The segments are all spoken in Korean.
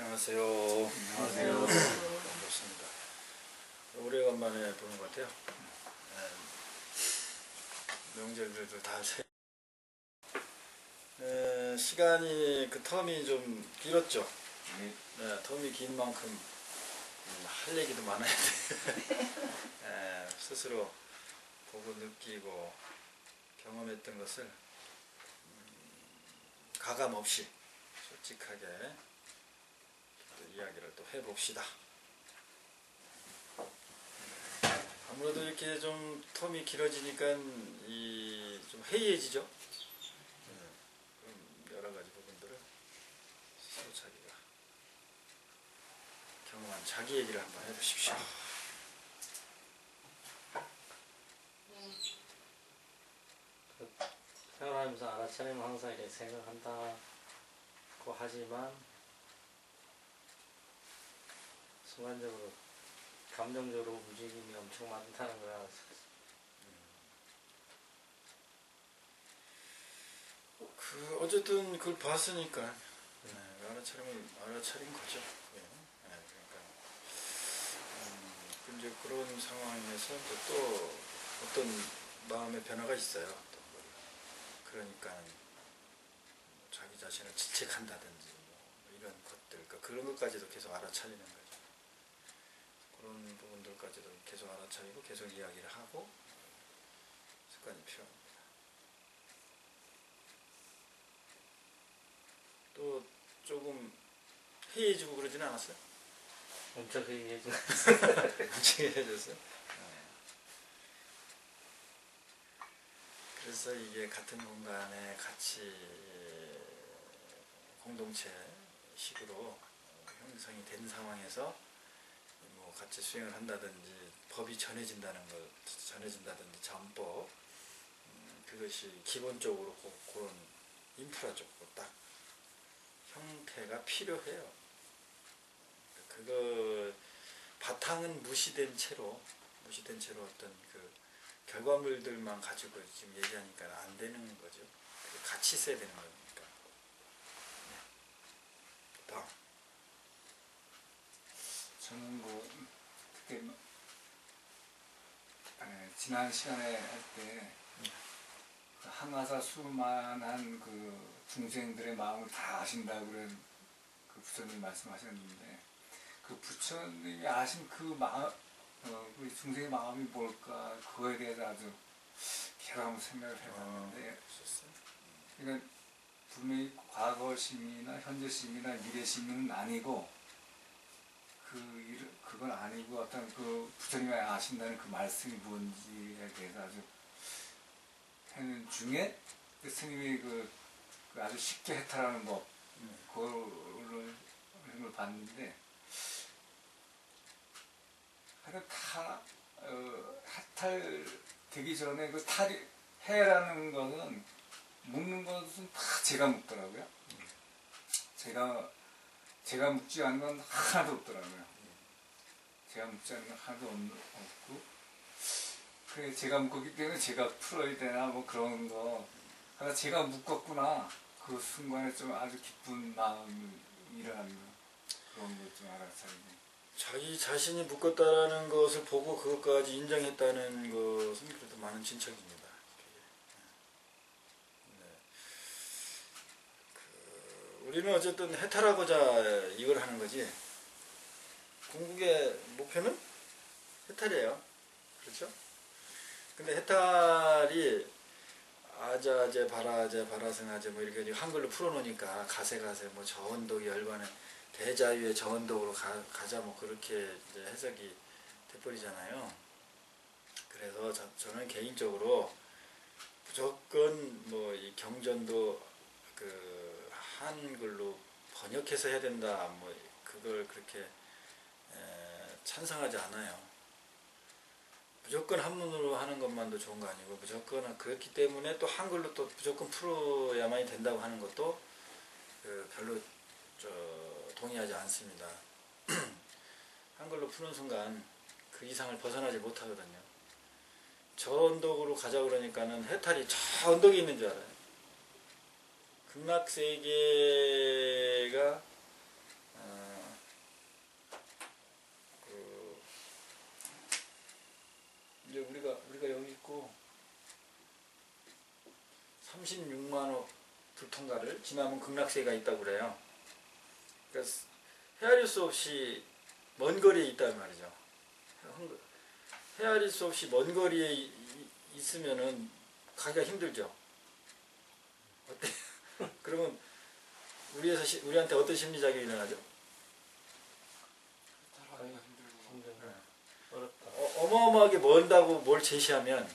안녕하세요. 안녕하세요. 반갑습니다. 오래간만에 보는 것 같아요. 명절들도 다 시간이 그 텀이 좀 길었죠. 네, 텀이 긴 만큼 할 얘기도 많아야 돼. 스스로 보고 느끼고 경험했던 것을 가감 없이 솔직하게 또 이야기를 또 해봅시다. 아무래도 이렇게 좀 텀이 길어지니까 좀 해이해지죠. 그럼 여러 가지 부분들을 스스로 자기가 경험한 자기 얘기를 한번 해보십시오. 생활하면서 알아차리면 항상 이렇게 생각한다고 하지만 순간적으로 감정적으로 움직임이 엄청 많다는 걸 알았어요. 어쨌든 그걸 봤으니까 알아차린 거죠. 그러니까 이제 그런 상황에서 또 어떤 마음의 변화가 있어요. 그러니까 자기 자신을 질책한다든지 뭐 이런 것들, 그런 것까지도 계속 알아차리는 거죠. 그런 부분들까지도 계속 알아차리고 계속 이야기를 하고 습관이 필요합니다. 또 조금 해이해지고 그러진 않았어요? 엄청 해이해져. 엄청 해이해졌어요? 그래서 이게 같은 공간에 같이 공동체식으로 형성이 된 상황에서 뭐 같이 수행을 한다든지 법이 전해진다든지 전법, 그것이 기본적으로 그런 인프라적으로 딱 형태가 필요해요. 그거 바탕은 무시된 채로 어떤 그 결과물들만 가지고 지금 얘기하니까 안 되는 거죠. 같이 있어야 되는 거니까. 다음. 저는 뭐 그때 지난 시간에 할 때 항아사 수만한 그 중생들의 마음을 다 아신다 그런 그 부처님이 말씀하셨는데, 그 부처님이 아신 그 마음, 그 중생의 마음이 뭘까, 그거에 대해서 아주 계속 한번 생각을 해봤는데, 그러니까 분명히 과거 심이나 현재 심이나 미래 심은 아니고, 그건 아니고 어떤 그 부처님이 아신다는 그 말씀이 뭔지에 대해서 아주 하는 중에 그 스님이 그 아주 쉽게 해탈하는 법, 그걸 봤는데, 하여튼 다 해탈되기 전에 그 해라는 것은, 묶는 것은 다 제가 묶더라고요. 제가 묶지 않은 건 하나도 없더라고요. 제가 묶지 않는 건 하나도 없고, 그래, 제가 묶었기 때문에 제가 풀어야 되나 뭐 그런 거. 하나 제가 묶었구나. 그 순간에 좀 아주 기쁜 마음이 일어나는 그런 것 좀 알아차리고. 자기 자신이 묶었다는 것을 보고 그것까지 인정했다는 것은 그래도 많은 진척입니다. 우리는 어쨌든 해탈하고자 이걸 하는 거지, 궁극의 목표는 해탈이에요. 그렇죠? 근데 해탈이 아자아제, 발아제, 발아승아제 뭐 이렇게 한글로 풀어놓으니까 가세 뭐 저언독이 열반에 대자유의 저언독으로 가자 뭐 그렇게 이제 해석이 돼버리잖아요. 그래서 저는 개인적으로 무조건 뭐 이 경전도 그 한글로 번역해서 해야 된다 뭐 그걸 그렇게 찬성하지 않아요. 무조건 한문으로 하는 것만도 좋은 거 아니고, 무조건 그렇기 때문에 또 한글로 또 무조건 풀어야만이 된다고 하는 것도 별로 동의하지 않습니다. 한글로 푸는 순간 그 이상을 벗어나지 못하거든요. 저 언덕으로 가자 그러니까는 해탈이 저 언덕에 있는 줄 알아요. 극락세계가 우리가 여기 있고 36만억 불통가를 지나면 극락세계가 있다고 그래요. 그러니까 헤아릴 수 없이 먼 거리에 있단 말이죠. 헤아릴 수 없이 먼 거리에 있으면은 가기가 힘들죠. 어때? 그러면 우리한테 어떤 심리작용이 일어나죠? 따라가기가 힘들고. 힘들고 어렵다. 어마어마하게 먼다고 뭘 제시하면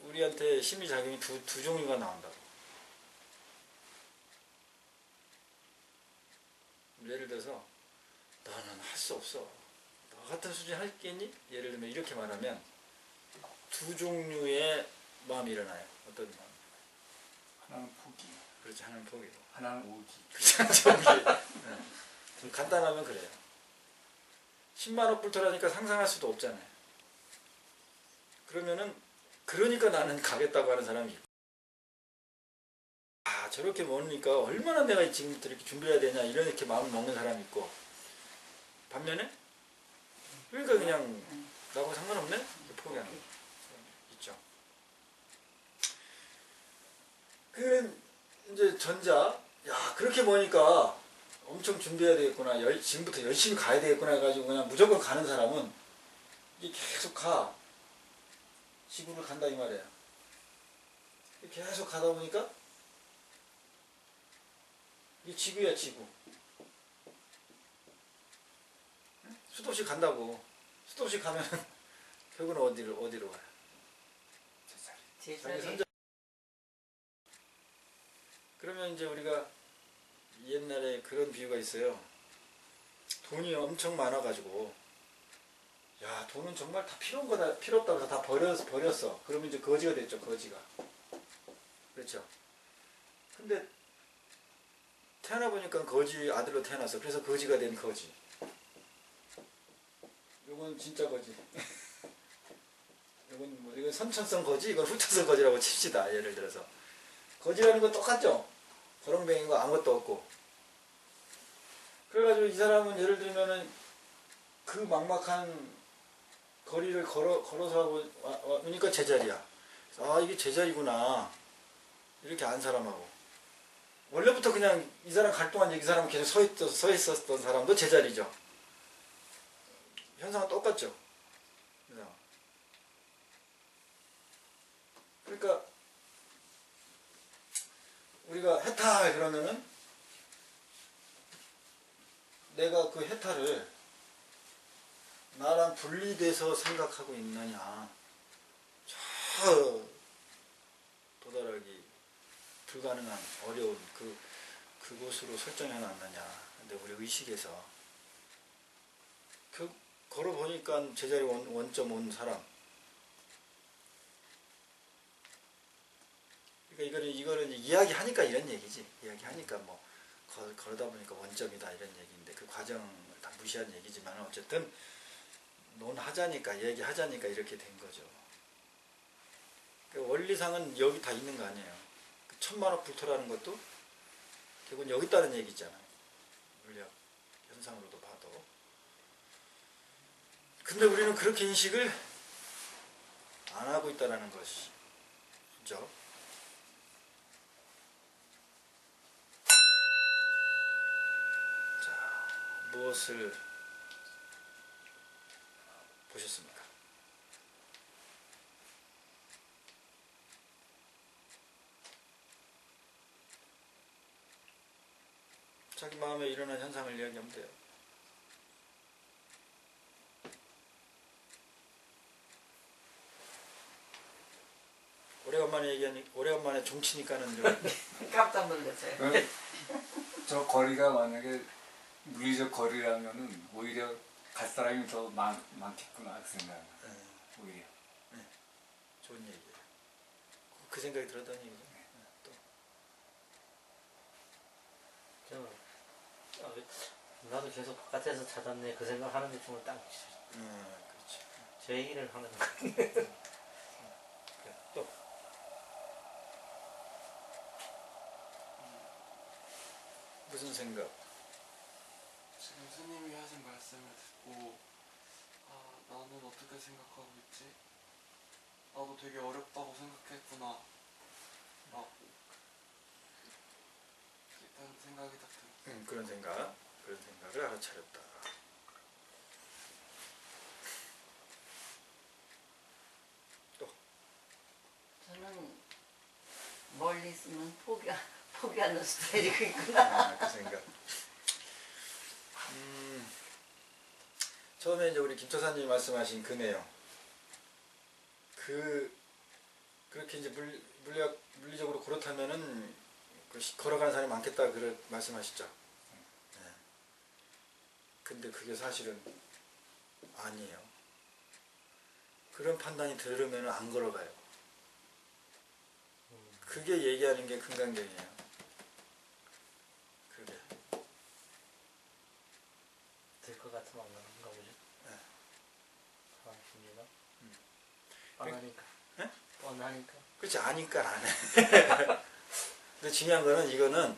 우리한테 심리작용이 두 종류가 나온다고. 예를 들어서 너는 할 수 없어. 너 같은 수준 할겠니? 예를 들면 이렇게 말하면 두 종류의 마음이 일어나요. 어떤 마음? 하나는 포기, 그렇지, 하나는 포기고. 하나는 오기. 좀 간단하면 그래요. 10만원 불토라니까 상상할 수도 없잖아요. 그러니까 나는 가겠다고 하는 사람이 있고, 아 저렇게 머니까 얼마나 내가 지금부터 이렇게 준비해야 되냐 이렇게 마음을 먹는 사람이 있고, 반면에 그러니까 그냥 나하고 상관없네? 이렇게 포기하는 거 있죠. 그 이제 전자, 야 그렇게 머니까 엄청 준비해야 되겠구나, 지금부터 열심히 가야 되겠구나 해가지고 그냥 무조건 가는 사람은 이게 계속 가. 지구를 간다 이 말이에요. 계속 가다 보니까 이게 지구야, 지구. 수도 없이 간다고. 수도 없이 가면 결국은 어디로 가요? 자기 제자리. 선자. 그러면 이제 우리가 옛날에 그런 비유가 있어요. 돈이 엄청 많아가지고, 야 돈은 정말 다 필요 없다고 해서 다 버렸어. 그러면 이제 거지가 됐죠, 거지가. 그렇죠. 근데 태어나 보니까 거지 아들로 태어났어. 그래서 거지가 된 거지. 요건 진짜 거지. 이건 선천성 거지, 이건 후천성 거지라고 칩시다. 예를 들어서 거지라는 건 똑같죠. 거렁뱅이인 거 아무것도 없고. 그래가지고 이 사람은 예를 들면은 그 막막한 거리를 걸어서 오니까 제자리야. 아 이게 제자리구나 이렇게 안 사람하고, 원래부터 그냥 이 사람 갈 동안 이 사람 계속 서 있었던 사람도 제자리죠. 현상은 똑같죠. 그러니까 우리가 해탈 그러면은 내가 그 해탈을 나랑 분리돼서 생각하고 있느냐, 저 도달하기 불가능한 어려운 그곳으로 설정해 놨느냐. 근데 우리 의식에서 걸어보니까 제자리 원점 온 사람, 그러니까 이거는 이야기하니까 이런 얘기지. 이야기하니까 뭐 걸어다 보니까 원점이다 이런 얘기인데 그 과정을 다 무시한 얘기지만 어쨌든 논하자니까, 얘기하자니까 이렇게 된 거죠. 그 원리상은 여기 다 있는 거 아니에요. 그 1000만억 불토라는 것도 결국은 여기 있다는 얘기잖아요. 물리학 현상으로도 봐도. 근데 우리는 그렇게 인식을 안 하고 있다는 것이죠. 자, 무엇을 보셨습니까? 자기 마음에 일어난 현상을 이야기하면 돼요. 오래간만에 종치니까는 좀 깜짝 놀랐어요. 저 거리가 만약에 물리적 거리라면은 오히려 갈 사람이 더 많겠구나 그 생각. 오히려. 좋은 얘기예요. 그 생각이 들었다는 얘기죠. 또. 나도 계속 바깥에서 찾았네 그 생각하는 게 정말 딱 그렇지. 제 얘기를 하는 거. 그래, 또. 무슨 생각? 지금 스님이 하신 말씀을 듣고 아 나는 어떻게 생각하고 있지? 나도 되게 어렵다고 생각했구나 라고 일단 생각이 딱 들어. 그런 생각을 알아차렸다. 저는 멀리 있으면 포기하는 스타일이고 있구나. 그 생각. 처음에 이제 우리 김초사님이 말씀하신 그 내용, 그렇게 이제 물리적으로 그렇다면은 걸어가는 사람이 많겠다 그런 말씀하시죠. 네. 근데 그게 사실은 아니에요. 그런 판단이 들으면 안 걸어가요. 그게 얘기하는 게 금강경이에요. 그게. 될 것 같으면 안 가는가 보죠. 네. 하십니다. 그- 뻔하니까. 네? 뻔하니까. 그렇지, 아니까 안 해. 근데 중요한 거는 이거는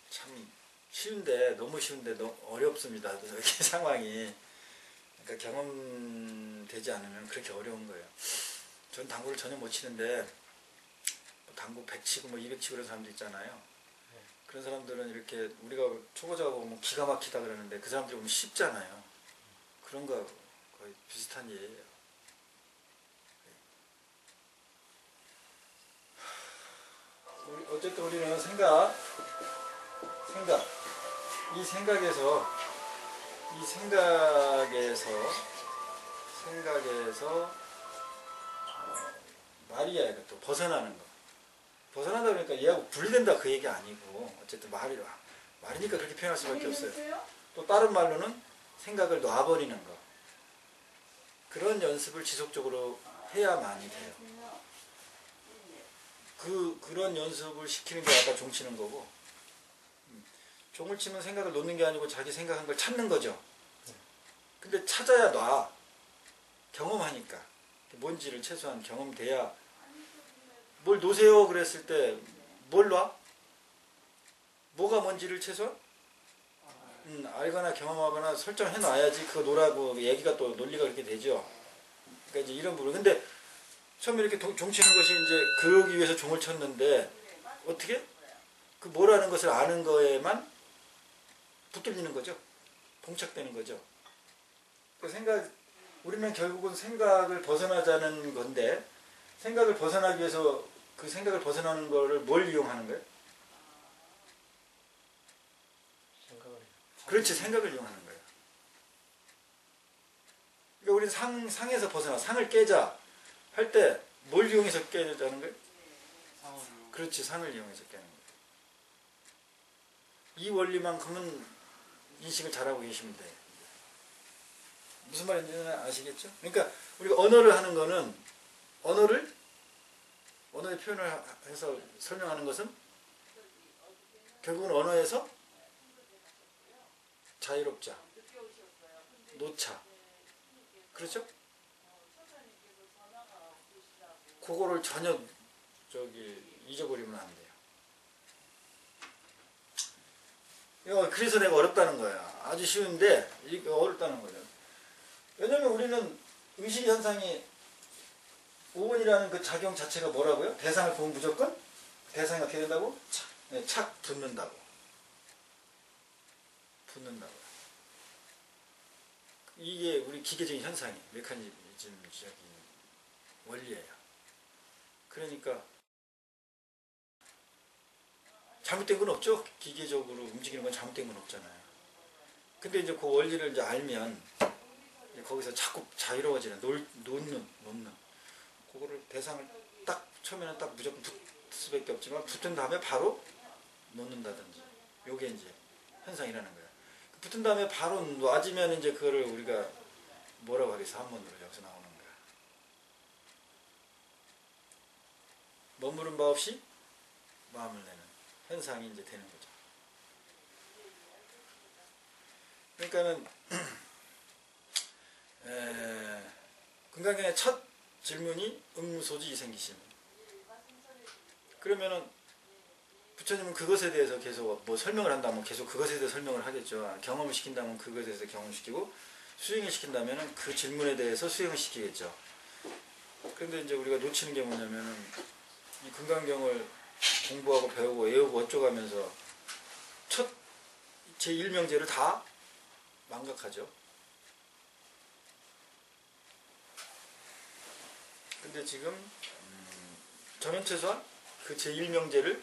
참 쉬운데, 너무 쉬운데 너무 어렵습니다. 이렇게 상황이. 그러니까 경험되지 않으면 그렇게 어려운 거예요. 전 당구를 전혀 못 치는데 당구 100 치고 200 치고 그런 사람도 있잖아요. 그런 사람들은 이렇게 우리가 초보자하고 보면 기가 막히다 그러는데 그 사람들이 보면 쉽잖아요. 그런 거 거의 비슷한 예예요. 어쨌든 우리는 생각, 이 생각에서 말이야, 이것도 벗어나는 거. 벗어난다 그러니까 얘하고 분리된다 그 얘기 아니고 어쨌든 말이니까 그렇게 표현할 수밖에 없어요. 또 다른 말로는 생각을 놔버리는 거. 그런 연습을 지속적으로 해야만이 돼요. 그런 연습을 시키는 게 아까 종 치는 거고, 종을 치면 생각을 놓는 게 아니고 자기 생각한 걸 찾는 거죠. 근데 찾아야 놔. 경험하니까. 뭔지를 최소한 경험돼야. 뭘 놓으세요 그랬을 때 뭘 놔? 뭐가 뭔지를 최소한 알거나 경험하거나 설정해 놔야지 그거 놓으라고 얘기가 또 논리가 그렇게 되죠. 그러니까 이제 이런 부분. 근데 처음에 이렇게 종 치는 것이 이제 그러기 위해서 종을 쳤는데 어떻게? 그 뭐라는 것을 아는 거에만 붙들리는 거죠. 봉착되는 거죠. 그 우리는 결국은 생각을 벗어나자는 건데, 생각을 벗어나기 위해서 그 생각을 벗어나는 거를 뭘 이용하는 거예요? 그렇지, 생각을 이용하는 거예요. 그러니까 우리는 상에서 벗어나, 상을 깨자 할 때 뭘 이용해서 깨자는 거예요? 상으로. 그렇지, 상을 이용해서 깨는 거예요. 이 원리만큼은 인식을 잘하고 계시면 돼요. 무슨 말인지는 아시겠죠? 그러니까 우리가 언어를 하는 거는 언어의 표현을 해서 설명하는 것은 결국은 언어에서 자유롭자, 놓자. 그렇죠? 그거를 전혀 잊어버리면 안 돼요. 그래서 내가 어렵다는 거야. 아주 쉬운데 이게 어렵다는 거죠. 왜냐면 우리는 의식 현상이 5원이라는 그 작용 자체가 뭐라고요? 대상을 보면 무조건 대상이 어떻게 된다고? 착 붙는다고. 이게 우리 기계적인 현상이에요. 메커니즘적인 원리예요. 그러니까 잘못된 건 없죠. 기계적으로 움직이는 건 잘못된 건 없잖아요. 근데 이제 그 원리를 이제 알면 거기서 자꾸 자유로워지는 놓는 그거를 대상을 딱 처음에는 딱 무조건 붙을 수밖에 없지만 붙은 다음에 바로 놓는다든지, 요게 이제 현상이라는 거예요. 붙은 다음에 바로 놔지면 이제 그거를 우리가 뭐라고 하겠어? 한문으로 여기서 나오는 거야. 머무른 바 없이 마음을 내는 현상이 이제 되는 거죠. 그러니까는 금강경의 첫 질문이 음소지 이생기심. 그러면은 부처님은 그것에 대해서 계속 뭐 설명을 한다면 계속 그것에 대해서 설명을 하겠죠. 경험을 시킨다면 그것에 대해서 경험시키고, 수행을 시킨다면은 그 질문에 대해서 수행을 시키겠죠. 그런데 이제 우리가 놓치는 게 뭐냐면은 이 금강경을 공부하고 배우고 외우고 어쩌가면서 첫 제1명제를 다 망각하죠. 근데 지금 저는 최소한 그 제1명제를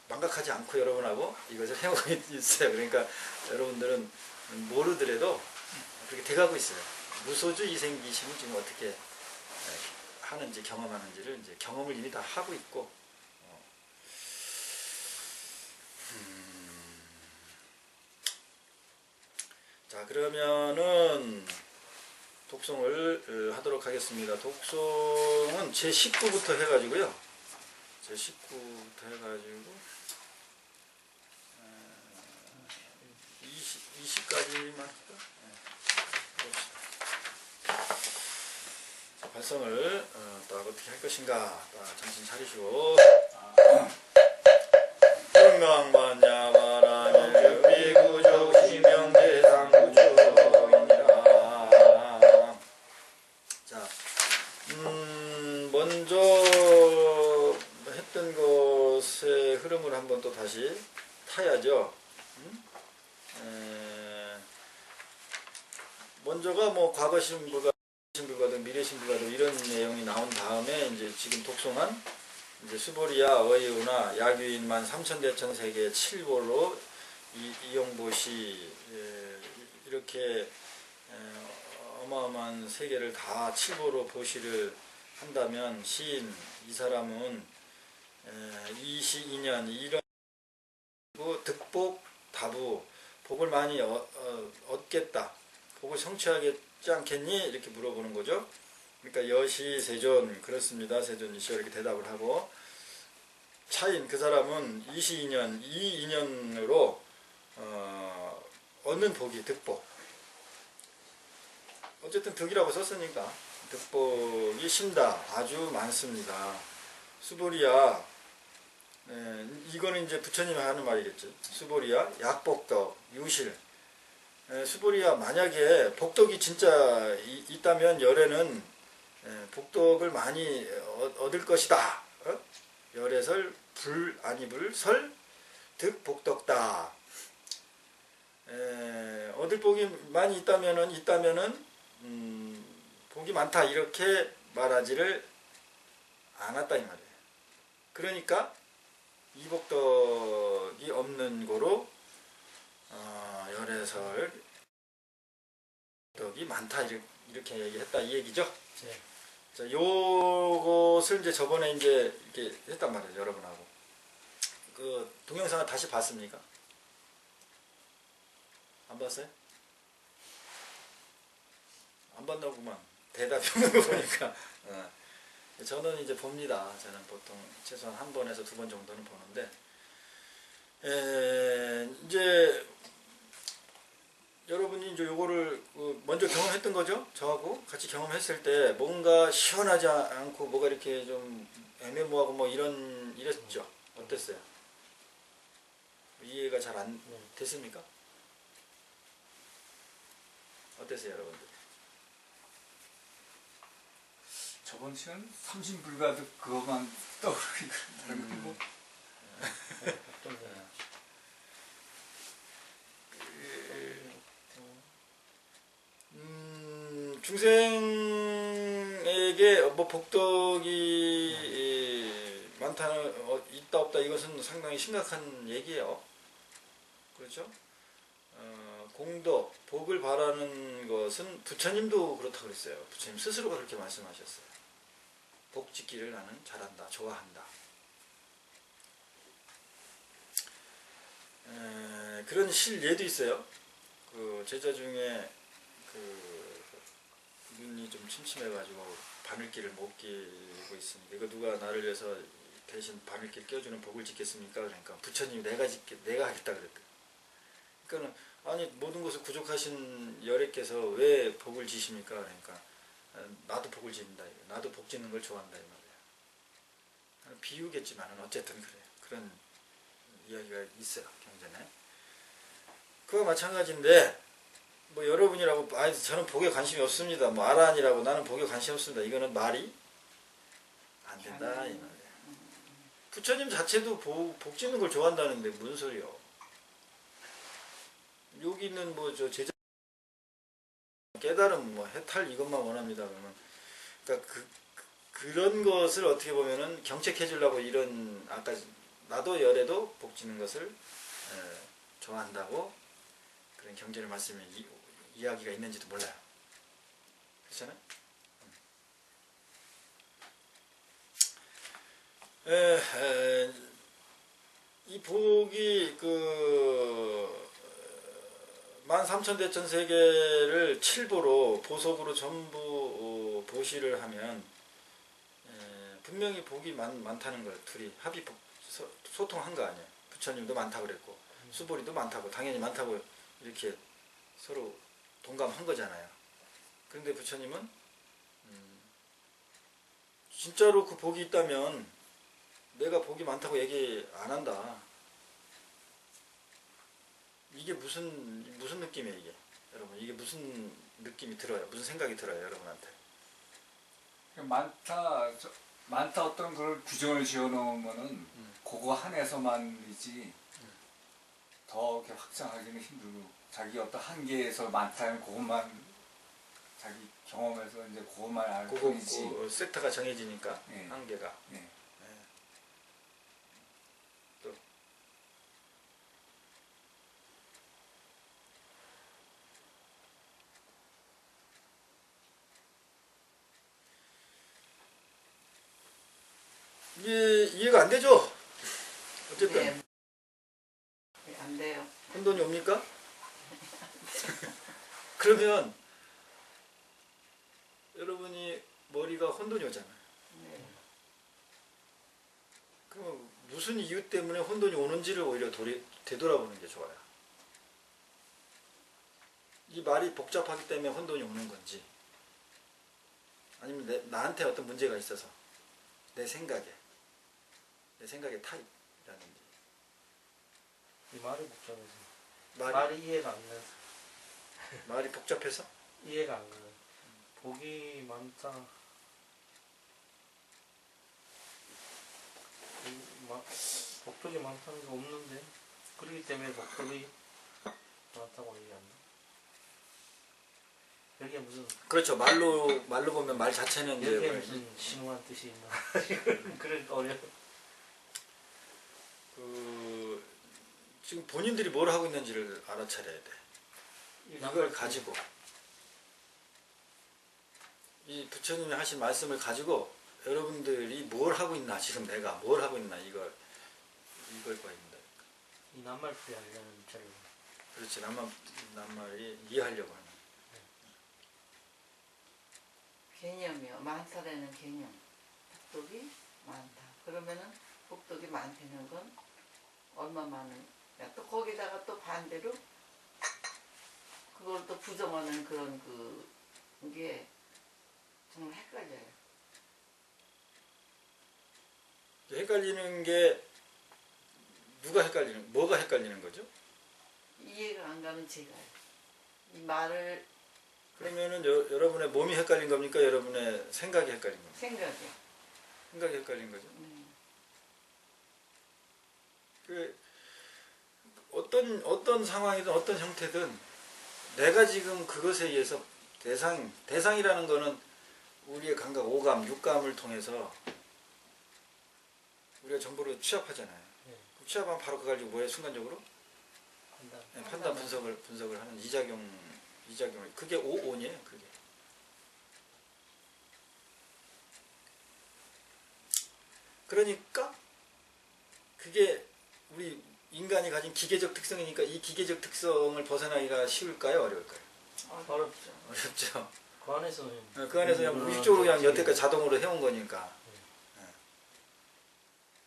망각하지 않고 여러분하고 이것을 해오고 있어요. 그러니까 여러분들은 모르더라도 그렇게 돼가고 있어요. 무소주 이생기심을 지금 어떻게 하는지 경험하는지를 이제 경험을 이미 다 하고 있고 자 그러면은 독송을 하도록 하겠습니다. 독송은 제19부터 해가지고요. 제19부터 해가지고 20까지만 할까? 자, 발성을 딱 어떻게 할 것인가 정신 차리시고 건강만야바라밀 비구조 심명대상구조이니라. 자, 먼저 했던 것의 흐름을 한번 또 다시 타야죠. 먼저가 뭐 과거 신불가 신불가등 미래 신불가등 이런 내용이 나온 다음에 이제 지금 독송한 이제 수보리야 어이우나 야규인만 삼천대천 세계 7보로 이용보시 이렇게 어마어마한 세계를 다 7보로 보시를 한다면 시인 이 사람은 22년 이런 득복 다부 복을 많이 얻겠다. 복을 성취하겠지 않겠니? 이렇게 물어보는 거죠. 그러니까 여시 세존 그렇습니다. 세존이시여 이렇게 대답을 하고 차인 그 사람은 22년 이 인연으로 얻는 복이 득복. 어쨌든 득이라고 썼으니까 득복이 심다 아주 많습니다. 수보리야 이거는 이제 부처님이 하는 말이겠죠. 수보리야 약복덕 유실 수보리야 만약에 복덕이 진짜 있다면 열에는 복덕을 많이 얻을 것이다. 열애설 불 아니불 설 득복덕다. 얻을 복이 많이 있다면은 복이 많다 이렇게 말하지를 않았다 이 말이에요. 그러니까 이복덕이 없는 고로 열애설 덕이 많다 이렇게 얘기했다 이 얘기죠. 네. 자, 요것을 이제 저번에 이제 이렇게 했단 말이에요, 여러분하고. 그 동영상을 다시 봤습니까? 안 봤어요? 안 봤나구만. 대답이 없는 거 보니까. 저는 이제 봅니다. 저는 보통 최소한 한 번에서 두 번 정도는 보는데, 이제 여러분이 이제 요거를 먼저 경험했던 거죠? 저하고 같이 경험했을 때 뭔가 시원하지 않고 뭐가 이렇게 좀 애매모호하고 뭐 이랬죠? 어땠어요? 이해가 잘 안 됐습니까? 어땠어요, 여러분들? 저번 시간 삼신불가득 그것만 떠오르기 그런다는 거. 중생에게 뭐 복덕이 많다는 있다 없다 이것은 상당히 심각한 얘기예요. 그렇죠? 공덕, 복을 바라는 것은 부처님도 그렇다고 그랬어요. 부처님 스스로가 그렇게 말씀하셨어요. 복 짓기를 나는 잘한다, 좋아한다. 그런 실예도 있어요. 그 제자 중에 눈이 좀 침침해가지고 바늘길을 못 끼고 있으니까 이거 누가 나를 위해서 대신 바늘길 껴주는 복을 짓겠습니까? 그러니까 부처님이 내가 하겠다 그랬대. 그러니까는 아니 모든 것을 구족하신 열애께서 왜 복을 지십니까? 그러니까 나도 복을 짓는다. 나도 복 짓는 걸 좋아한다 이 말이에요. 비유겠지만은 어쨌든 그래요. 그런 이야기가 있어요 경전에. 그와 마찬가지인데 뭐 여러분이라고 아니 저는 복에 관심이 없습니다. 뭐 아란이라고 나는 복에 관심 없습니다. 이거는 말이 안 된다 이 말이야. 부처님 자체도 복 짓는 걸 좋아한다는데 무슨 소리요? 여기는 뭐 저 제자 깨달음 뭐 해탈 이것만 원합니다. 그러면 그러니까 그런 것을 어떻게 보면은 경책해 주려고 이런 아까 나도 열에도 복 짓는 것을 좋아한다고 그런 경전의 말씀에 이야기가 있는지도 몰라요. 그렇잖아요? 이 복이 그 13,000대천 세계를 칠보로 보석으로 전부 보시를 하면 분명히 복이 많다는 걸 둘이 합의 소통한 거 아니에요. 부처님도 많다고 그랬고 수보리도 많다고 당연히 많다고 이렇게 서로 동감한 거잖아요. 그런데 부처님은 진짜로 그 복이 있다면 내가 복이 많다고 얘기 안 한다. 이게 무슨 느낌이에요 이게? 여러분 이게 무슨 느낌이 들어요? 무슨 생각이 들어요 여러분한테? 많다 어떤 걸 규정을 지어놓으면은 그거 한에서만이지 더 이렇게 확장하기는 힘들고 자기 어떤 한계에서 많다는 그것만 자기 경험에서 이제 그것만 알고 그거 있지. 그 섹터가 정해지니까 네. 한계가. 네. 또 이해가 안 되죠? 어쨌든 안 돼요. 혼돈이 옵니까? 그러면 여러분이 머리가 혼돈이 오잖아요. 네. 그럼 무슨 이유 때문에 혼돈이 오는지를 오히려 되돌아보는 게 좋아요. 이 말이 복잡하기 때문에 혼돈이 오는 건지 아니면 나한테 어떤 문제가 있어서 내 생각의 타입이라든지 이 말이 복잡해서 말이 말이 이해가 안 가서 말이 복잡해서 이해가 안 가요. 복이 많다. 복덕이 많다는 게 없는데 그렇기 때문에 복덕이 많다고 얘기한다. 여기에 무슨 그렇죠. 말로 보면 말 자체는 이제 여기에 무슨 심오한 뜻이 있나 그런 어려. 지금 본인들이 뭘 하고 있는지를 알아차려야 돼. 이걸 가지고 이 부처님이 하신 말씀을 가지고 여러분들이 뭘 하고 있나 지금 내가 뭘 하고 있나 이걸 봐야된다. 이 낱말풀이 하려는 자료. 그렇지 낱말이 이해하려고 하는. 개념이요. 많다라는 개념. 복덕이 많다. 그러면은 복덕이 많다는 건 얼마 많은. 또 거기다가 또 반대로 그걸 또 부정하는 그런 그게 정말 헷갈려요. 헷갈리는 게 뭐가 헷갈리는 거죠? 이해가 안 가는 제가요. 이 말을 그러면은 여러분의 몸이 헷갈린 겁니까? 여러분의 생각이 헷갈린 겁니까? 생각이요. 생각이 헷갈린 거죠. 어떤 상황이든 어떤 형태든 내가 지금 그것에 의해서 대상이라는 거는 우리의 감각, 오감, 육감을 통해서 우리가 정보를 취합하잖아요. 네. 취합하면 바로 그걸 가지고 뭐해 순간적으로 판단. 판단 분석을 하는 이작용 그게 오온이에요. 그게. 그러니까 그게 우리 인간이 가진 기계적 특성이니까 이 기계적 특성을 벗어나기가 쉬울까요? 어려울까요? 어렵죠. 어렵죠. 그 안에서는 그 안에서 그냥 무의식적으로 그냥 여태까지 자동으로 해온 거니까.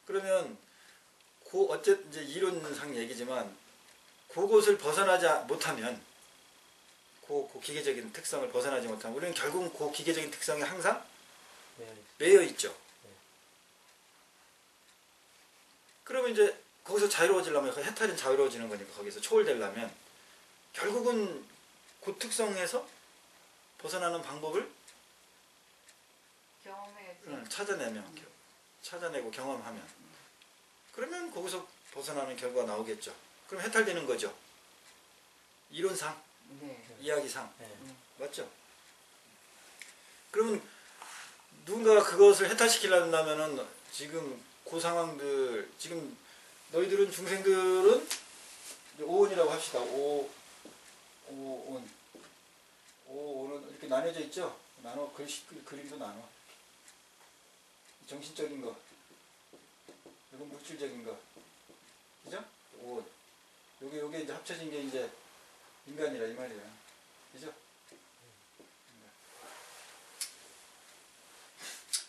그러면 어쨌든 이제 이론상 얘기지만 그것을 벗어나지 못하면 그 기계적인 특성을 벗어나지 못하면 우리는 결국은 그 기계적인 특성이 항상 매여 있죠. 그러면 이제 거기서 자유로워지려면 해탈은 자유로워지는 거니까 거기서 초월되려면 결국은 그 특성에서 벗어나는 방법을 경험해야지. 찾아내고 경험하면 그러면 거기서 벗어나는 결과가 나오겠죠. 그럼 해탈되는 거죠. 이론상, 네. 이야기상. 네. 맞죠? 그러면 누군가 그것을 해탈시키려면은 지금 그 상황들, 지금 너희들은 중생들은 오온이라고 합시다. 오온. 오온은 이렇게 나눠져 있죠? 그림도 나눠. 정신적인 거, 이건 물질적인 거. 그죠? 오온. 요게 이제 합쳐진 게 이제 인간이라 이 말이야. 그죠?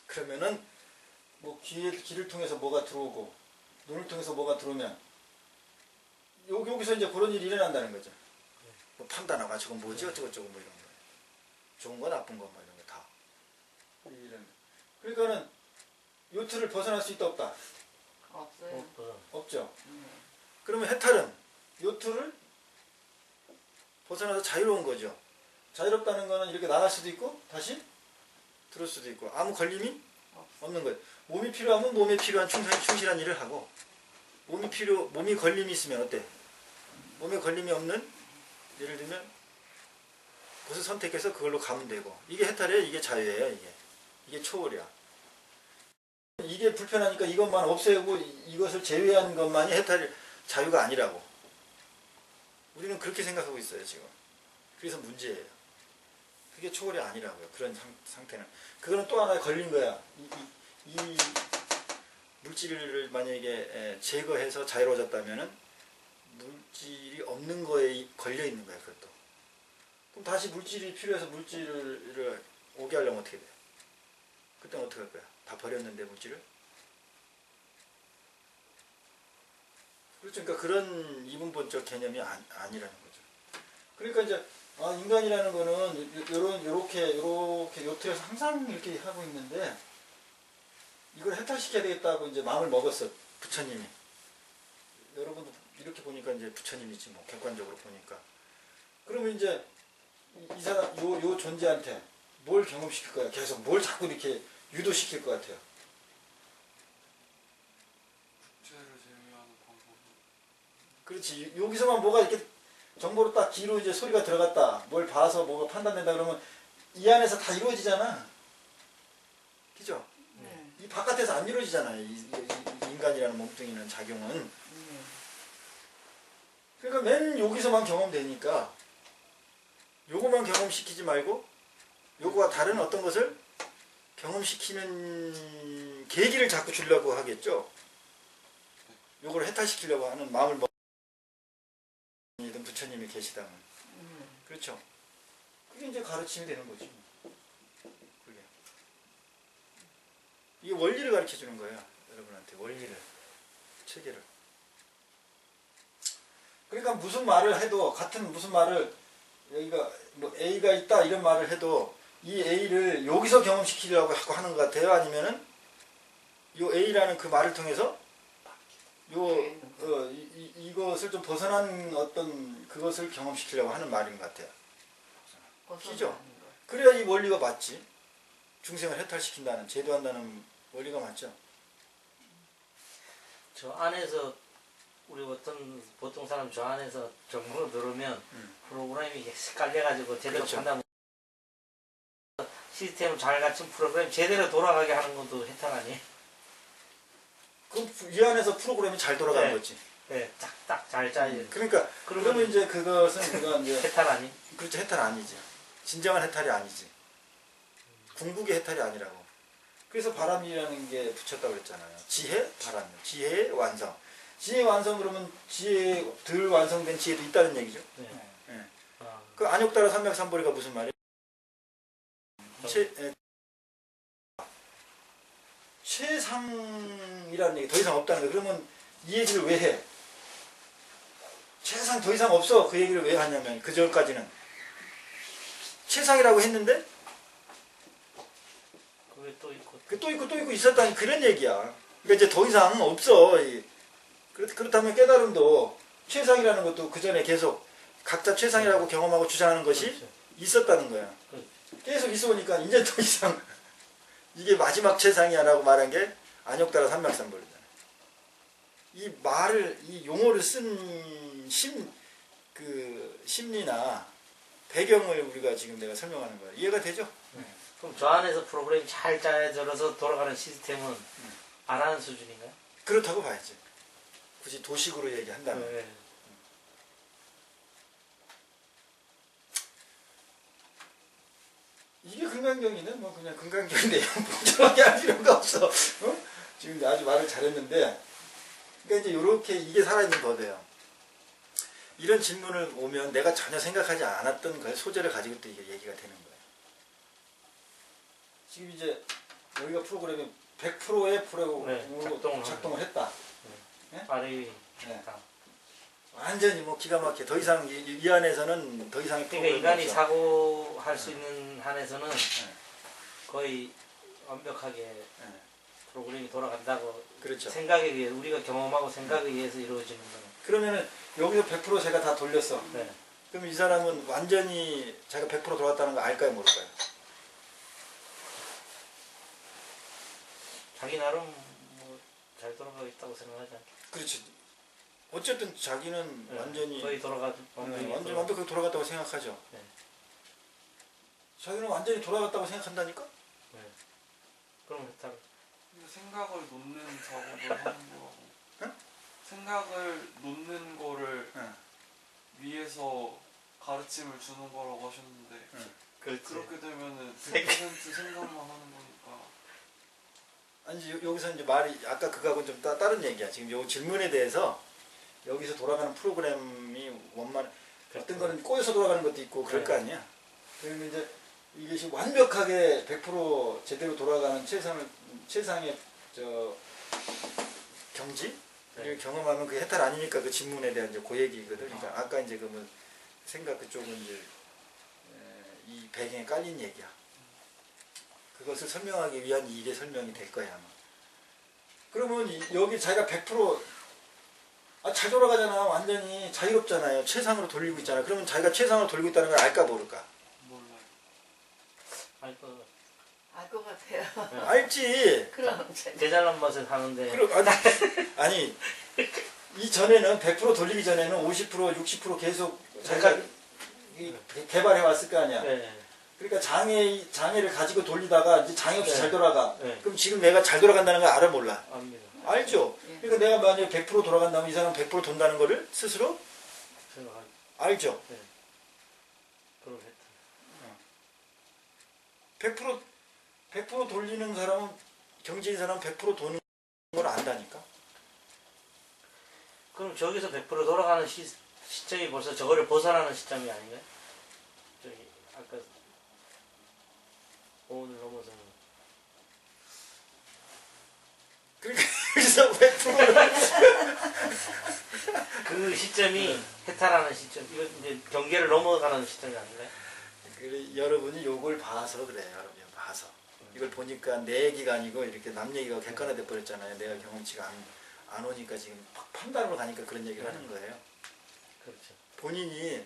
그러면은 뭐 귀를 통해서 뭐가 들어오고 눈을 통해서 뭐가 들어오면 여기서 이제 그런 일이 일어난다는 거죠. 뭐 판단하고 저건 뭐지 어쩌고저쩌고 뭐 이런 거. 좋은 거 나쁜 거 뭐 이런 거 다. 그러니까는 요 틀을 벗어날 수 있다 없다? 없어요. 없죠. 네. 그러면 해탈은 요 틀을 벗어나서 자유로운 거죠. 자유롭다는 거는 이렇게 나갈 수도 있고 다시 들을 수도 있고 아무 걸림이 없는 거예요. 몸이 필요하면 몸에 필요한 충실한 일을 하고 몸이 걸림이 있으면 어때? 몸에 걸림이 없는 예를 들면 그것을 선택해서 그걸로 가면 되고 이게 해탈이에요. 이게 자유예요. 이게 초월이야. 이게 불편하니까 이것만 없애고 이것을 제외한 것만이 해탈 자유가 아니라고. 우리는 그렇게 생각하고 있어요 지금. 그래서 문제예요. 그게 초월이 아니라고요. 그런 상태는. 그거는 또 하나의 걸린 거야. 이 물질을 만약에 제거해서 자유로워졌다면은 물질이 없는 거에 걸려 있는 거야. 그것도. 그럼 다시 물질이 필요해서 물질을 오게 하려면 어떻게 돼요? 그때는 어떻게 할 거야? 다 버렸는데 물질을? 그렇죠. 그러니까 그런 이분법적 개념이 아니라는 거죠. 그러니까 이제 인간이라는 거는 요렇게 요트에서 항상 이렇게 하고 있는데 이걸 해탈시켜야 되겠다고 이제 마음을 먹었어. 부처님이. 여러분도 이렇게 보니까 이제 부처님이지 뭐 객관적으로 보니까. 그러면 이제 이 사람 요 존재한테 뭘 경험시킬 거야? 계속 뭘 자꾸 이렇게 유도시킬 것 같아요. 죄를 제외하는 방법. 그렇지. 여기서만 뭐가 이렇게 정보로 딱 귀로 이제 소리가 들어갔다. 뭘 봐서 뭐가 판단된다 그러면 이 안에서 다 이루어지잖아. 그죠? 네. 이 바깥에서 안 이루어지잖아요. 이 인간이라는 몸뚱이는 작용은. 네. 그러니까 맨 여기서만 경험되니까 요거만 경험시키지 말고 요거와 다른 어떤 것을 경험시키는 계기를 자꾸 주려고 하겠죠. 요걸 해탈시키려고 하는 마음을 먹는 부처님이 계시다면. 그렇죠. 그게 이제 가르침이 되는 거지. 그게. 이게 원리를 가르쳐 주는 거예요. 여러분한테 원리를. 체계를. 그러니까 무슨 말을 해도 같은 무슨 말을 여기가 뭐 A가 있다 이런 말을 해도 이 A를 여기서 경험시키려고 하는 것 같아요? 아니면은 요 A라는 그 말을 통해서 이것을 좀 벗어난 어떤 그것을 경험시키려고 하는 말인 것 같아요. 그죠? 그래야 이 원리가 맞지. 중생을 해탈시킨다는, 제도한다는 원리가 맞죠. 저 안에서 우리 보통 사람 저 안에서 정보를 들으면 프로그램이 헷갈려가지고 제대로 그렇죠. 판단 시스템을 잘 갖춘 프로그램 제대로 돌아가게 하는 것도 해탈 아니에요? 그럼 이 안에서 프로그램이 잘 돌아가는 네. 거지. 네, 딱딱 잘 짜요. 그러니까 그러면 이제 그건 이제 해탈 아니? 그렇죠. 해탈 아니지. 진정한 해탈이 아니지. 궁극의 해탈이 아니라고. 그래서 바람이라는 게 붙였다고 그랬잖아요. 지혜, 바람. 지혜의 완성. 지혜의 완성 그러면 덜 완성된 지혜도 있다는 얘기죠. 네. 네. 아, 그 안욕따라 삼맥삼보리가 무슨 말이에요? 최상이라는 얘기 더 이상 없다는 거예요. 그러면 이 얘기를 왜 해? 최상 더 이상 없어. 그 얘기를 왜 하냐면 그 전까지는 최상이라고 했는데 그게 또 있고. 또 있고 있었다는 그런 얘기야. 그러니까 이제 더 이상 없어. 그렇다면 깨달음도 최상이라는 것도 그 전에 계속 각자 최상이라고 경험하고 주장하는 것이 그렇죠. 있었다는 거야. 그렇죠. 계속 있어 보니까 이제 더 이상 이게 마지막 최상이야라고 말한 게 안욕따라 삼맥삼벌이잖아. 이 말을 이 용어를 쓴 심리나 배경을 우리가 지금 내가 설명하는 거야. 이해가 되죠? 그럼 저 안에서 프로그램이 잘 짜여져서 돌아가는 시스템은 안 하는 수준인가요? 그렇다고 봐야지. 굳이 도식으로 얘기한다면. 네. 이게 금강경이는 뭐 그냥 금강경인데 복잡하게 할 필요가 없어. 어? 지금 아주 말을 잘했는데, 그러니까 이제 이렇게 이게 살아있는 법이에요. 이런 질문을 오면 내가 전혀 생각하지 않았던 그 소재를 가지고 또 이게 얘기가 되는 거예요. 지금 이제 여기가 프로그램이 100%의 프로그램으로 작동을 했다. 네? 말이 네. 완전히 뭐 기가 막혀. 더 이상 이 안에서는 더 이상의 그러니까 프로그램이 인간이 없어. 사고할 수 있는 한에서는 네. 거의 완벽하게 네. 프로그램이 돌아간다고 그렇죠. 생각에 의해 우리가 경험하고 생각에 의해서 이루어지는 거는. 그러면은 여기서 100% 제가 다 돌렸어. 네. 그럼 이 사람은 완전히 자기가 100% 돌았다는 거 알까요, 모를까요? 자기 나름 뭐 잘 돌아가고 있다고 생각하지 않게. 그렇지. 어쨌든 자기는 네. 완전히 거의 돌아가고 완전 완벽하게 돌아갔다고 생각하죠. 네. 자기는 완전히 돌아갔다고 생각한다니까? 네. 그럼 해탈. 근데 생각을 놓는 작업을 하는 거라고. 응? 생각을 놓는 거를 응. 위에서 가르침을 주는 거라고 하셨는데 응. 그렇게 되면은 100% 생각만 하는 거니까. 아니 여기서 이제 말이 아까 그거하고는 좀 다른 얘기야. 지금 요 질문에 대해서 여기서 돌아가는 프로그램이 원만 어떤 거는 꼬여서 돌아가는 것도 있고 그럴 거 아니야. 그러면 이제 이것이 완벽하게 100% 제대로 돌아가는 최상의 경지를 네. 경험하면 그게 해탈 아니니까 그 질문에 대한 이제 그 얘기거든. 그러니까 아까 이제 그러면 생각 그쪽은 이제 이 배경에 깔린 얘기야. 그것을 설명하기 위한 이게 설명이 될 거야 아마. 그러면 여기 자기가 100% 잘 돌아가잖아. 완전히 자유롭잖아요. 최상으로 돌리고 있잖아. 그러면 자기가 최상으로 돌리고 있다는 걸 알까 모를까? 몰라요. 알 거. 알 것 같아요. 알지. 그럼 대잘난 맛을 하는데. 그럼 아니 이전에는 100% 돌리기 전에는 50% 60% 계속 자기가 개발해 왔을 거 아니야. 네. 그러니까 장애를 가지고 돌리다가 이제 장애 없이 네. 잘 돌아가. 네. 그럼 지금 내가 잘 돌아간다는 걸 알아 몰라? 압니다. 알죠. 예. 그러니까 내가 만약에 100% 돌아간다면 이 사람은 100% 돈다는 거를 스스로 생각하기. 알죠. 네. 그럼 해탈. 100% 돌리는 사람은 경제인 사람은 100% 도는 걸 안다니까. 그럼 저기서 100% 돌아가는 시점이 벌써 저거를 벗어나는 시점이 아닌가요? 저기 아까 오늘 넘어서는. 그러니까 여기서 100%를 그 시점이 해탈하는 시점, 이거 이제 경계를 넘어가는 시점이 아닌가요? 여러분이 요걸 봐서 그래. 여러분이 봐서 이걸 보니까 내 얘기가 아니고 이렇게 남 얘기가 객관화돼 버렸잖아요. 내가 경험치가 안 오니까 지금 판단으로 가니까 그런 얘기를 하는 거예요. 그렇죠. 본인이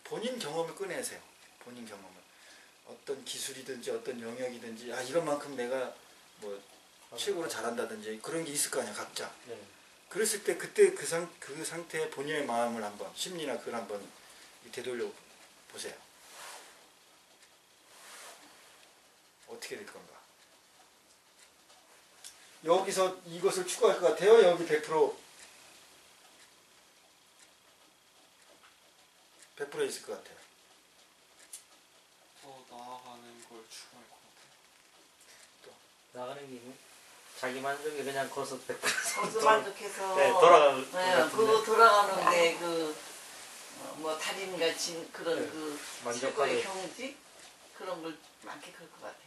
본인 경험을 꺼내세요. 본인 경험을 어떤 기술이든지 어떤 영역이든지 이것만큼 내가 뭐 최고로 잘한다든지 그런 게 있을 거 아니야 각자. 네. 그랬을 때 그때 그 상태의 본인의 마음을 한번 심리나 그걸 한번 되돌려 보세요. 어떻게 될 건가? 여기서 이것을 추구할 것 같아요. 여기 100% 있을 것 같아요. 더 나아가는 걸 추구할 것 같아요. 나가는 게 자기 만족에 그냥 거기서 100% 거기서 만족해서 네, 돌아가는 것 네, 같은데. 그거 돌아가는데 뭐 달인같이 그런 네, 그 만족하게. 최고의 경지 그런 걸 많게 그럴 것 같아요.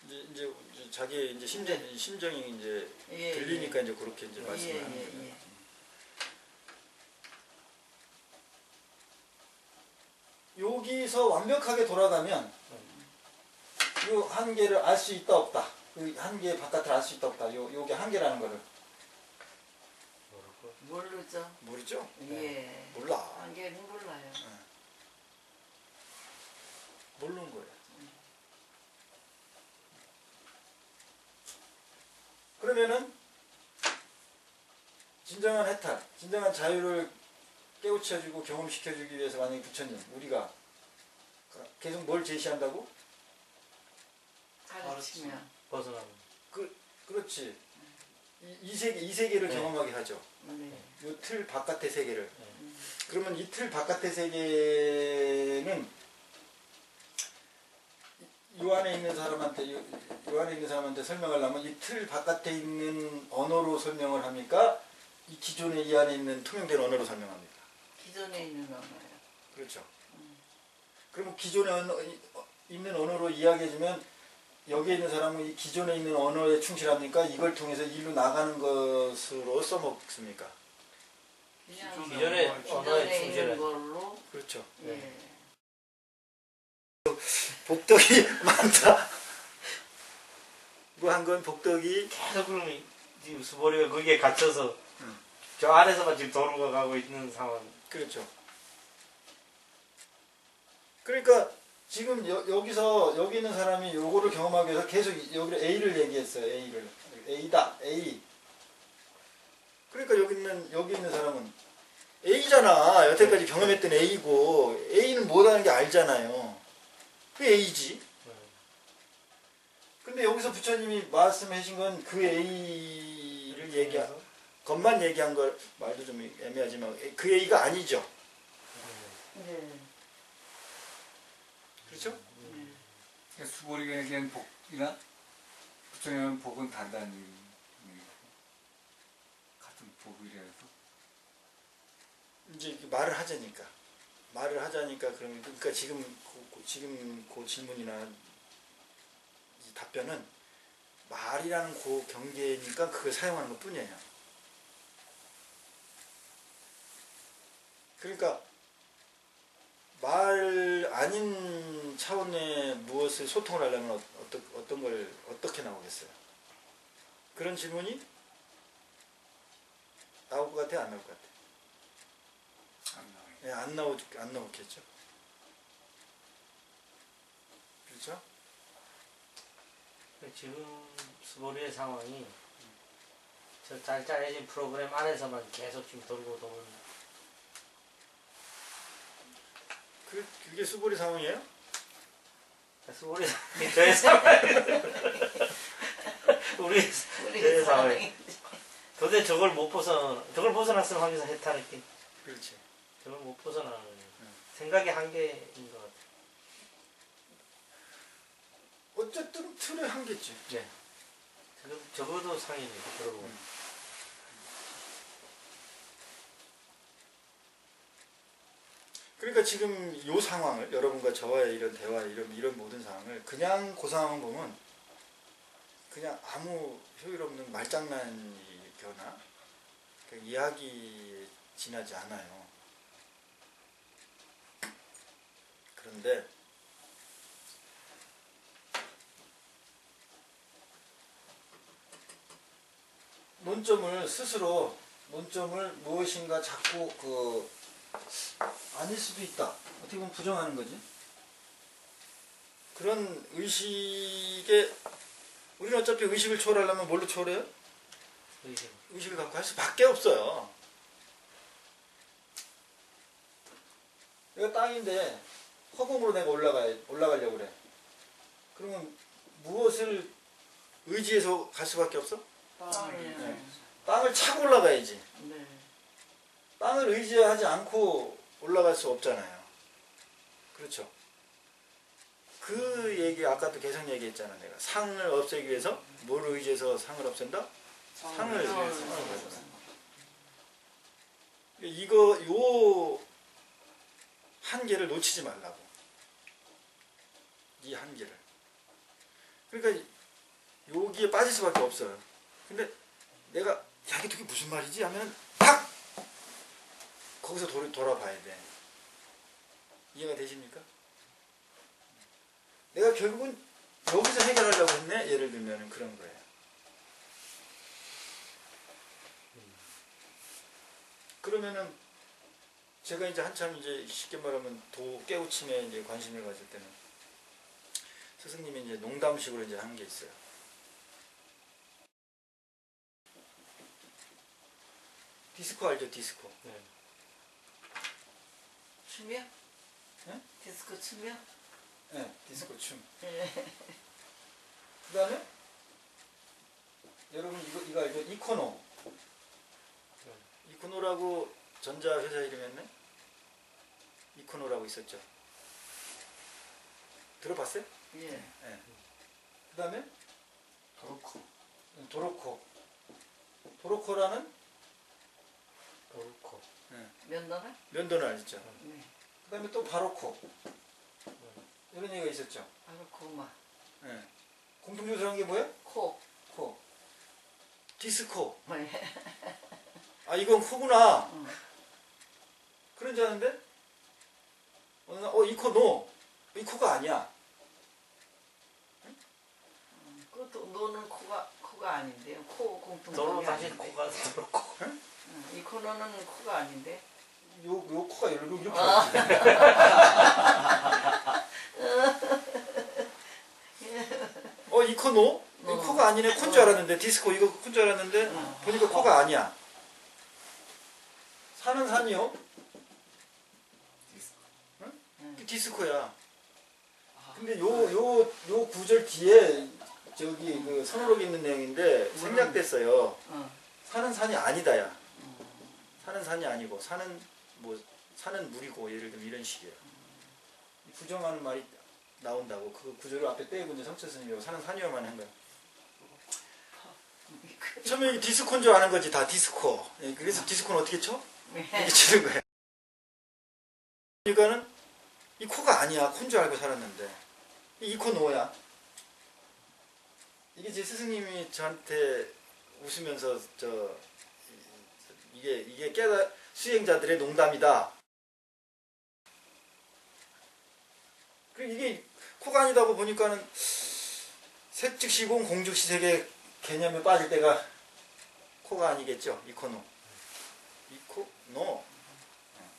이제 자기의 이제 심정이 이제 예, 들리니까 이제 그렇게 이제 예, 말씀을 하는 예, 거예요. 예. 여기서 완벽하게 돌아가면 이 한계를 알 수 있다 없다. 그 한계 바깥을 알 수 있다 없다. 요게 한계라는 거를 모르죠. 모르죠? 예. 몰라. 관계는 몰라요. 모르는 거예요. 그러면은 진정한 해탈, 진정한 자유를 깨우쳐주고 경험시켜주기 위해서 만약에 부처님, 우리가 계속 뭘 제시한다고? 가르치면. 벗어나는. 그렇지. 이 세계를 네. 경험하게 하죠. 네. 이 틀 바깥의 세계를. 네. 그러면 이 틀 바깥의 세계는 요 안에 있는 사람한테 설명하려면 이 틀 바깥에 있는 언어로 설명을 합니까? 이 기존에 이 안에 있는 통용된 언어로 설명합니까? 기존에 있는 언어요. 그렇죠. 그러면 기존에 있는 언어로 이야기해주면 여기에 있는 사람은 이 기존에 있는 언어에 충실합니까? 이걸 통해서 일로 나가는 것으로 써먹습니까? 그냥 기존의 언어에 기존에 있는 충실한. 걸로. 그렇죠. 예. 복덕이 많다. 뭐 한 건 복덕이 계속 그러면 지금 수보리가 거기에 갇혀서 저 안에서만 지금 도로가 가고 있는 상황. 그렇죠. 그러니까 지금 여기서 여기 있는 사람이 요거를 경험하기 위해서 계속 여기를 A를 얘기했어요. A를. A다. A. 그러니까 여기 있는 사람은 A잖아. 여태까지 경험했던 A고 A는 뭐라는 게 알잖아요. 그 A지. 근데 여기서 부처님이 말씀하신 건 그 A를 것만 얘기한 걸 말도 좀 애매하지만 그 A가 아니죠. 네. 그렇죠? 그러니까 수보리가 얘기한 복이나 부처님은 복은 단단히 같은 복이라서 이제 이렇게 말을 하자니까 그러니까 지금 그 질문이나 이 답변은 말이라는 그 경계니까 그걸 사용하는 것 뿐이에요. 그러니까 말 아닌 차원의 무엇을 소통을 하려면 어떤 걸 어떻게 나오겠어요? 그런 질문이 나올 것 같아요? 안 나올 것 같아요? 안 나와요. 예, 안 나오겠죠. 그렇죠? 지금 수보리의 상황이 저 짤짤해진 프로그램 안에서만 계속 지금 돌고 도는. 그게 수보리 상황이에요? 수보리 상황이 저의 상황. 우리 저의 상황. 도대체 저걸 벗어났으면 하면서 해탈했겠. 그렇지. 저걸 못 벗어나는 생각의 한계인 것 같아요. 어쨌든 틀의 한계지. 네. 적어도 상인이죠. 들어보면. 그러니까 지금 이 상황을 여러분과 저와의 이런 대화 이런 모든 상황을 그냥 그 상황을 보면 그냥 아무 효율 없는 말장난이거나 이야기 지나지 않아요. 그런데 논점을 무엇인가 자꾸 아닐 수도 있다. 어떻게 보면 부정하는 거지. 그런 의식에 우리는 어차피 의식을 초월하려면 뭘로 초월해요? 의식을 갖고 할 수밖에 없어요. 내가 땅인데 허공으로 내가 올라가려고 그래. 그러면 무엇을 의지해서 갈 수밖에 없어? 땅을. 땅을 차고 올라가야지. 네. 땅을 의지하지 않고 올라갈 수 없잖아요. 그렇죠? 그 얘기 아까도 계속 얘기했잖아. 내가 상을 없애기 위해서 뭘 의지해서 상을 없앤다? 상을 의지해서. 요 한계를 놓치지 말라고. 이 한계를. 그러니까 여기에 빠질 수밖에 없어요. 근데 내가 야 이게 되게 무슨 말이지 하면 탁 거기서 돌아봐야 돼. 이해가 되십니까? 내가 결국은 여기서 해결하려고 했네. 예를 들면 그런 거예요. 그러면은 제가 이제 한참 이제 쉽게 말하면 도 깨우침에 이제 관심을 가질 때는 스승님이 이제 농담식으로 이제 한 게 있어요. 디스코 알죠? 디스코. 네. 춤이요? 네? 디스코 춤이요? 네, 디스코 춤. 예. 그 다음에 여러분 이거 알죠? 이코노. 이코노라고 전자 회사 이름이었네? 이코노라고 있었죠. 들어봤어요? 예. 네. 그 다음에 도로코. 도로코라는 옳고. 면도나? 면도는 알죠. 네. 그 다음에 또 바로코. 이런 얘기가 있었죠. 바로 고마. 네. 공통조사한 게 뭐야? 코. 코. 디스코. 예. 아 이건 코구나. 응. 그런 줄 아는데 어느 날 이 코 노. 이 코가 아니야. 그것도 노는 코가 아닌데요. 코 공통. 도로 다시 코가 도로코. 이 코너는 코가 아닌데. 요 코가 이렇게 이 코 노? 이 코가 아니네. 콘 줄 알았는데 디스코 이거 콘 줄 알았는데 보니까 코가 아니야. 산은 산이요. 그 디스코야. 근데 요 구절 뒤에 저기 그 선호록에 있는 내용인데 생략됐어요. 산은 산이 아니다야. 산은 산이 아니고 산은 산은 물이고 예를 들면 이런 식이에요. 부정하는 말이 나온다고 그 구절을 앞에 떼고 이제 성철 스님이 산은 산이어만 한 거야. 처음에 디스코인 줄 아는 거지 다 디스코. 예, 그래서 디스코는 어떻게 쳐? 이렇게 치는 거야. 그러니까는 이 코가 아니야. 콘 줄 알고 살았는데 이 코 노야. 이게 제 스승님이 저한테 웃으면서 이게 수행자들의 농담이다. 그리고 이게 코가 아니다고 보니까는 색즉시공 공즉시 세계 개념에 빠질 때가 코가 아니겠죠. 이코노. 이코노.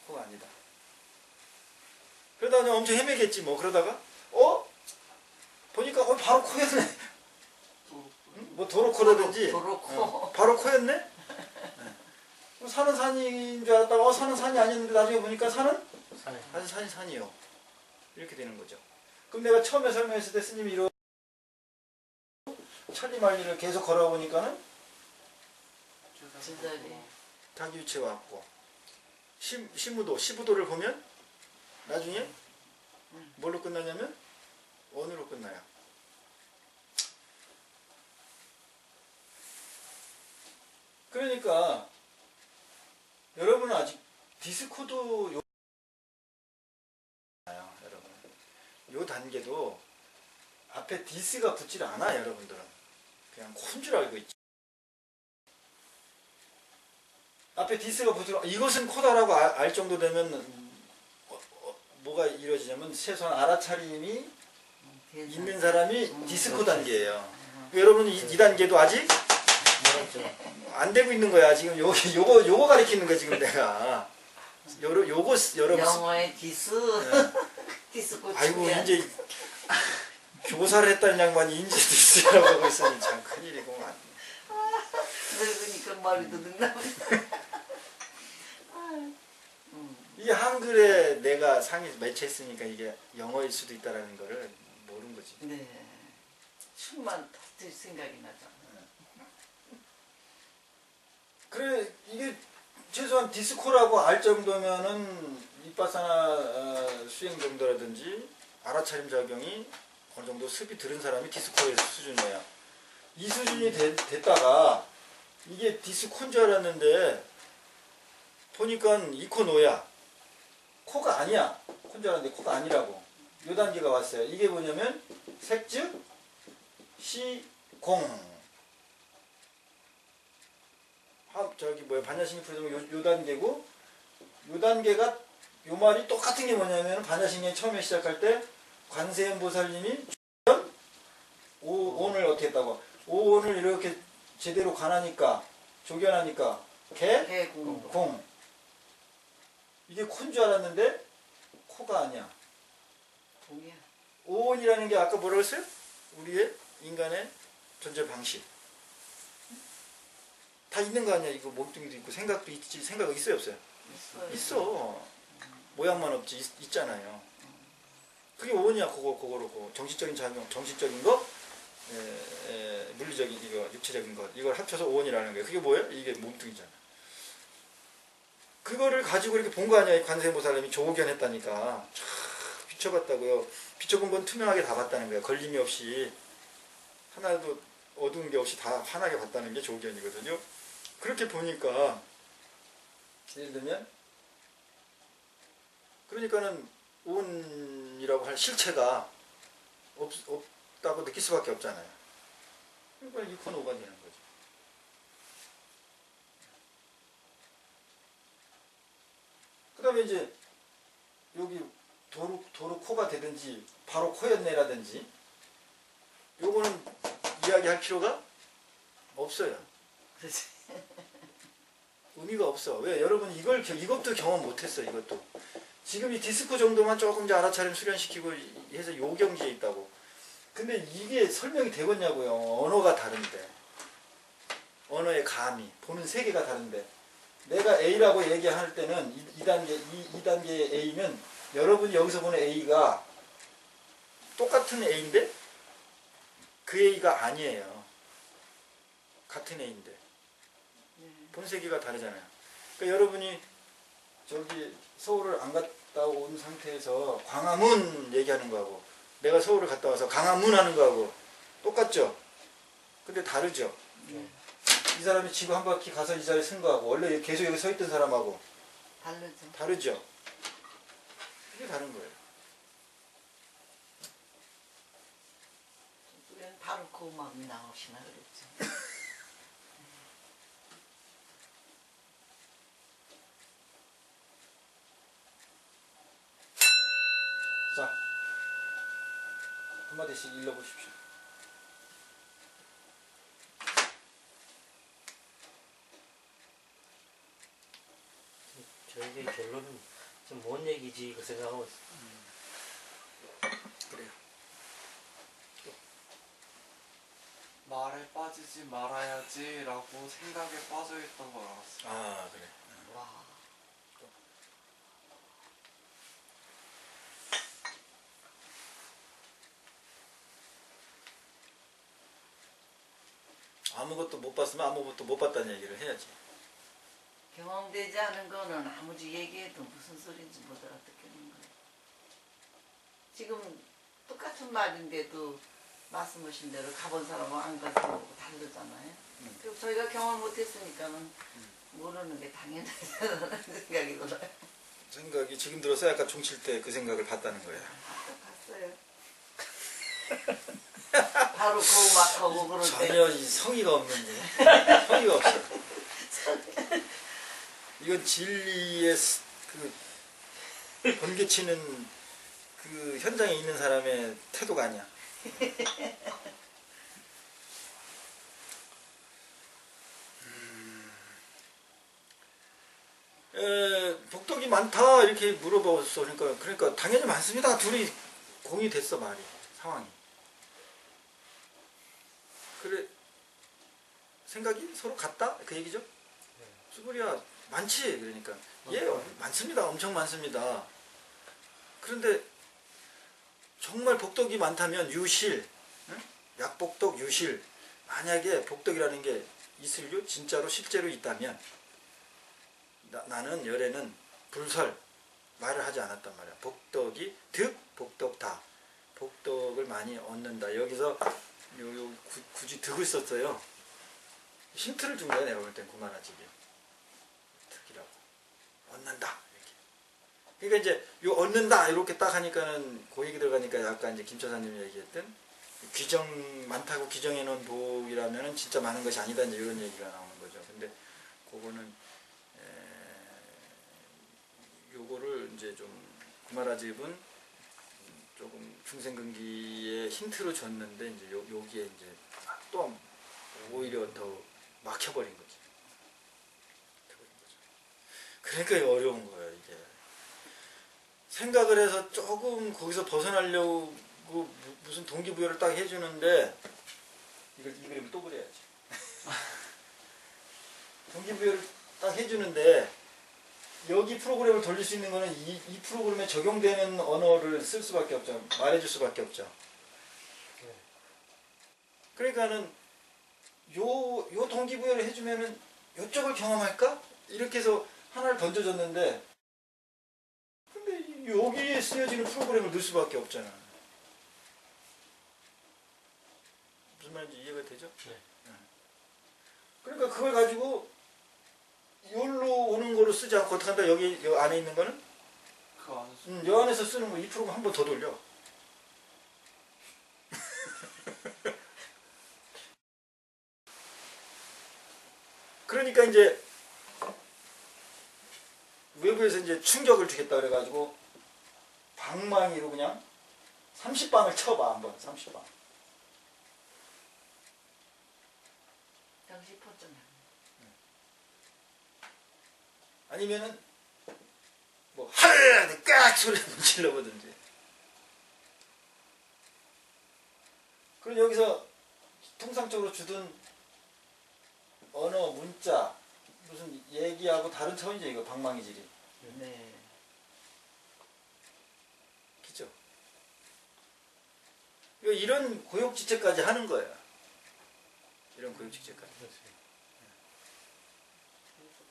코가 아니다. 그러다 그냥 엄청 헤매겠지 뭐. 그러다가 보니까 바로 코였네. 뭐 도로코라든지 도로코. 바로 코였네. 산은 산인 줄 알았다가 산은 산이 아니었는데 나중에 보니까 산은 산이요. 이렇게 되는 거죠. 그럼 내가 처음에 설명했을 때 스님이 이런 천리만리를 계속 걸어보니까는 제자리. 자기 위치에 왔고 시부도를 보면 나중에 뭘로 끝나냐면 원으로 끝나요. 그러니까 여러분은 아직 디스코도 여러분 요 단계도 앞에 디스가 붙질 않아. 여러분들은 그냥 콘 줄 알고 있지. 앞에 디스가 붙으면 이것은 코다라고 알 정도 되면 뭐가 이루어지냐면 최소한 알아차림이 있는 사람이 디스코 단계예요. 여러분 이 단계도 아직 안 되고 있는 거야. 지금 요거 가리키는 거야 지금 내가. 요거 여러분. 영어의 디스. 네. 디스코. 아이고 이제 교사를 했다는 양반이 인지 디스라고 하고 있으니 참 큰일이구만. 늙으니까 머리도 늙나. 이게 한글에 내가 상이 매체했으니까 이게 영어일 수도 있다라는 거를 모르는 거지. 네. 춤만 들 생각이 나죠. 그래 이게 최소한 디스코라고 알 정도면은 이빠사나 수행 정도라든지 알아차림 작용이 어느 정도 습이 들은 사람이 디스코의 수준이에요. 이 수준이 됐다가 이게 디스코인 줄 알았는데 보니까 이코노야. 코가 아니야. 콘 줄 알았는데 코가 아니라고. 요 단계가 왔어요. 이게 뭐냐면 색즉 시공. 반야신기 풀어주면 요 단계고, 요 단계가 요 말이 똑같은 게 뭐냐면 반야신기 처음에 시작할 때 관세음 보살님이 오온을 어떻게 했다고? 오온을 이렇게 제대로 관하니까 조견하니까 개공. 이게 코인 줄 알았는데 코가 아니야. 동이야. 오온이라는 게 아까 뭐라고 했어요? 우리의 인간의 존재 방식. 다 있는 거 아니야. 이거 몸뚱이도 있고 생각도 있지. 생각 있어요 없어요? 있어요. 있어. 모양만 없지. 있잖아요. 그게 오온이야. 그거로 정신적인 작용, 정신적인 거, 물리적인 이거, 육체적인 것 이걸 합쳐서 오온이라는 거예요. 그게 뭐예요? 이게 몸뚱이잖아. 그거를 가지고 이렇게 본 거 아니야. 관세음보살님이 조견했다니까. 쫙 비춰봤다고요. 비춰본 건 투명하게 다 봤다는 거야. 걸림이 없이 하나도 어두운 게 없이 다 환하게 봤다는 게 조견이거든요. 그렇게 보니까 예를 들면 그러니까는 오온이라고 할 실체가 없다고 느낄 수밖에 없잖아요. 그러니까 이코노가 되는 거죠. 그 다음에 이제 여기 도루 코가 되든지 바로 코였네라든지 요거는 이야기할 필요가 없어요. 그렇지. 의미가 없어. 왜? 여러분 이것도 경험 못했어. 이것도 지금 이 디스코 정도만 조금 이제 알아차림 수련시키고 해서 요 경지에 있다고. 근데 이게 설명이 되겠냐고요. 언어가 다른데, 언어의 감이 보는 세계가 다른데, 내가 A라고 얘기할 때는 2단계의 A는 여러분이 여기서 보는 A가 똑같은 A인데 그 A가 아니에요. 같은 A인데 본 세계가 다르잖아요. 그러니까 여러분이 저기 서울을 안 갔다 온 상태에서 광화문 얘기하는 거하고 내가 서울을 갔다 와서 강화문 하는 거하고 똑같죠? 근데 다르죠? 이 사람이 지구 한 바퀴 가서 이 자리에 쓴 거하고 원래 계속 여기 서 있던 사람하고 다르죠. 다르죠? 그게 다른 거예요. 우리는 바로 그 음악이 나오시나 그랬죠. 자, 한마디씩 읽어보십시오. 저희의 결론은 좀 뭔 얘기지 그 생각하고 그래요. 말에 빠지지 말아야지라고 생각에 빠져있던 걸 알았어요. 아, 그래. 와. 아무것도 못 봤으면 아무것도 못 봤다는 얘기를 해야지. 경험되지 않은 거는 아무리 얘기해도 무슨 소리인지 못 알아듣겠는 거예요. 지금 똑같은 말인데도 말씀하신 대로 가본 사람하고 안 가서 다르잖아요. 그리고 저희가 경험을 못했으니까는 모르는 게 당연하다는 생각이 들어요. 생각이 지금 들어서 약간 종칠 때 그 생각을 봤다는 거예요. 봤어요. 바로 그 음악하고 그럴 때. 전혀 이 성의가 없는데. 성의가 없어. 이건 진리의 그 번개치는 그 현장에 있는 사람의 태도가 아니야. 복덕이 많다 이렇게 물어봤어. 그러니까 당연히 많습니다. 둘이 공유됐어 말이 상황이. 그래 생각이 서로 같다 그 얘기죠. 수고리야 많지 그러니까 예 많습니다. 엄청 많습니다. 그런데 정말 복덕이 많다면 유실 응? 약복덕 유실 만약에 복덕이라는 게 있을요 진짜로 실제로 있다면 나는 열에는 불설 말을 하지 않았단 말이야. 복덕이 득 복덕다 복덕을 많이 얻는다. 여기서 굳이 득을 썼어요. 힌트를 준 거야 내가 볼 땐 구마라집이 득이라고 얻는다 이렇게. 그러니까 이제 요 얻는다 이렇게 딱 하니까는 그 얘기 들어가니까 약간 이제 김처사님이 얘기했던 규정 많다고 규정해 놓은 복이라면은 진짜 많은 것이 아니다 이제 이런 얘기가 나오는 거죠. 근데 그거는 요거를 이제 좀 구마라집은 조금 중생근기에 힌트로 줬는데 이제 여기에 이제 또 오히려 더 막혀버린 거지. 그러니까 어려운 거예요 이게. 생각을 해서 조금 거기서 벗어나려고 무슨 동기부여를 딱 해주는데 이 그림을 또 그려야지. 동기부여를 딱 해주는데 여기 프로그램을 돌릴 수 있는 거는 이 프로그램에 적용되는 언어를 쓸 수밖에 없죠. 말해줄 수밖에 없죠. 그러니까는 요 동기부여를 해주면은 요쪽을 경험할까? 이렇게 해서 하나를 던져줬는데 근데 여기에 쓰여지는 프로그램을 넣을 수밖에 없잖아. 무슨 말인지 이해가 되죠? 네. 그러니까 그걸 가지고 여기로 오는 거로 쓰지 않고 어떻게 한다? 여기 안에 있는 거는 그 안에서 여 안에서 쓰는 거 이 프로그램 한 번 더 돌려. 그러니까 이제 외부에서 이제 충격을 주겠다 그래가지고 방망이로 그냥 30방을 쳐봐 한번 30방. 당시 포점이 아니면은 뭐 하르르 깍 소리 한번 질러보든지. 그럼 여기서 통상적으로 주던 언어, 문자, 무슨 얘기하고 다른 차원이죠 이거 방망이질이. 네. 그죠? 이런 고육지책까지 하는 거야. 이런 고육지책까지. 그래서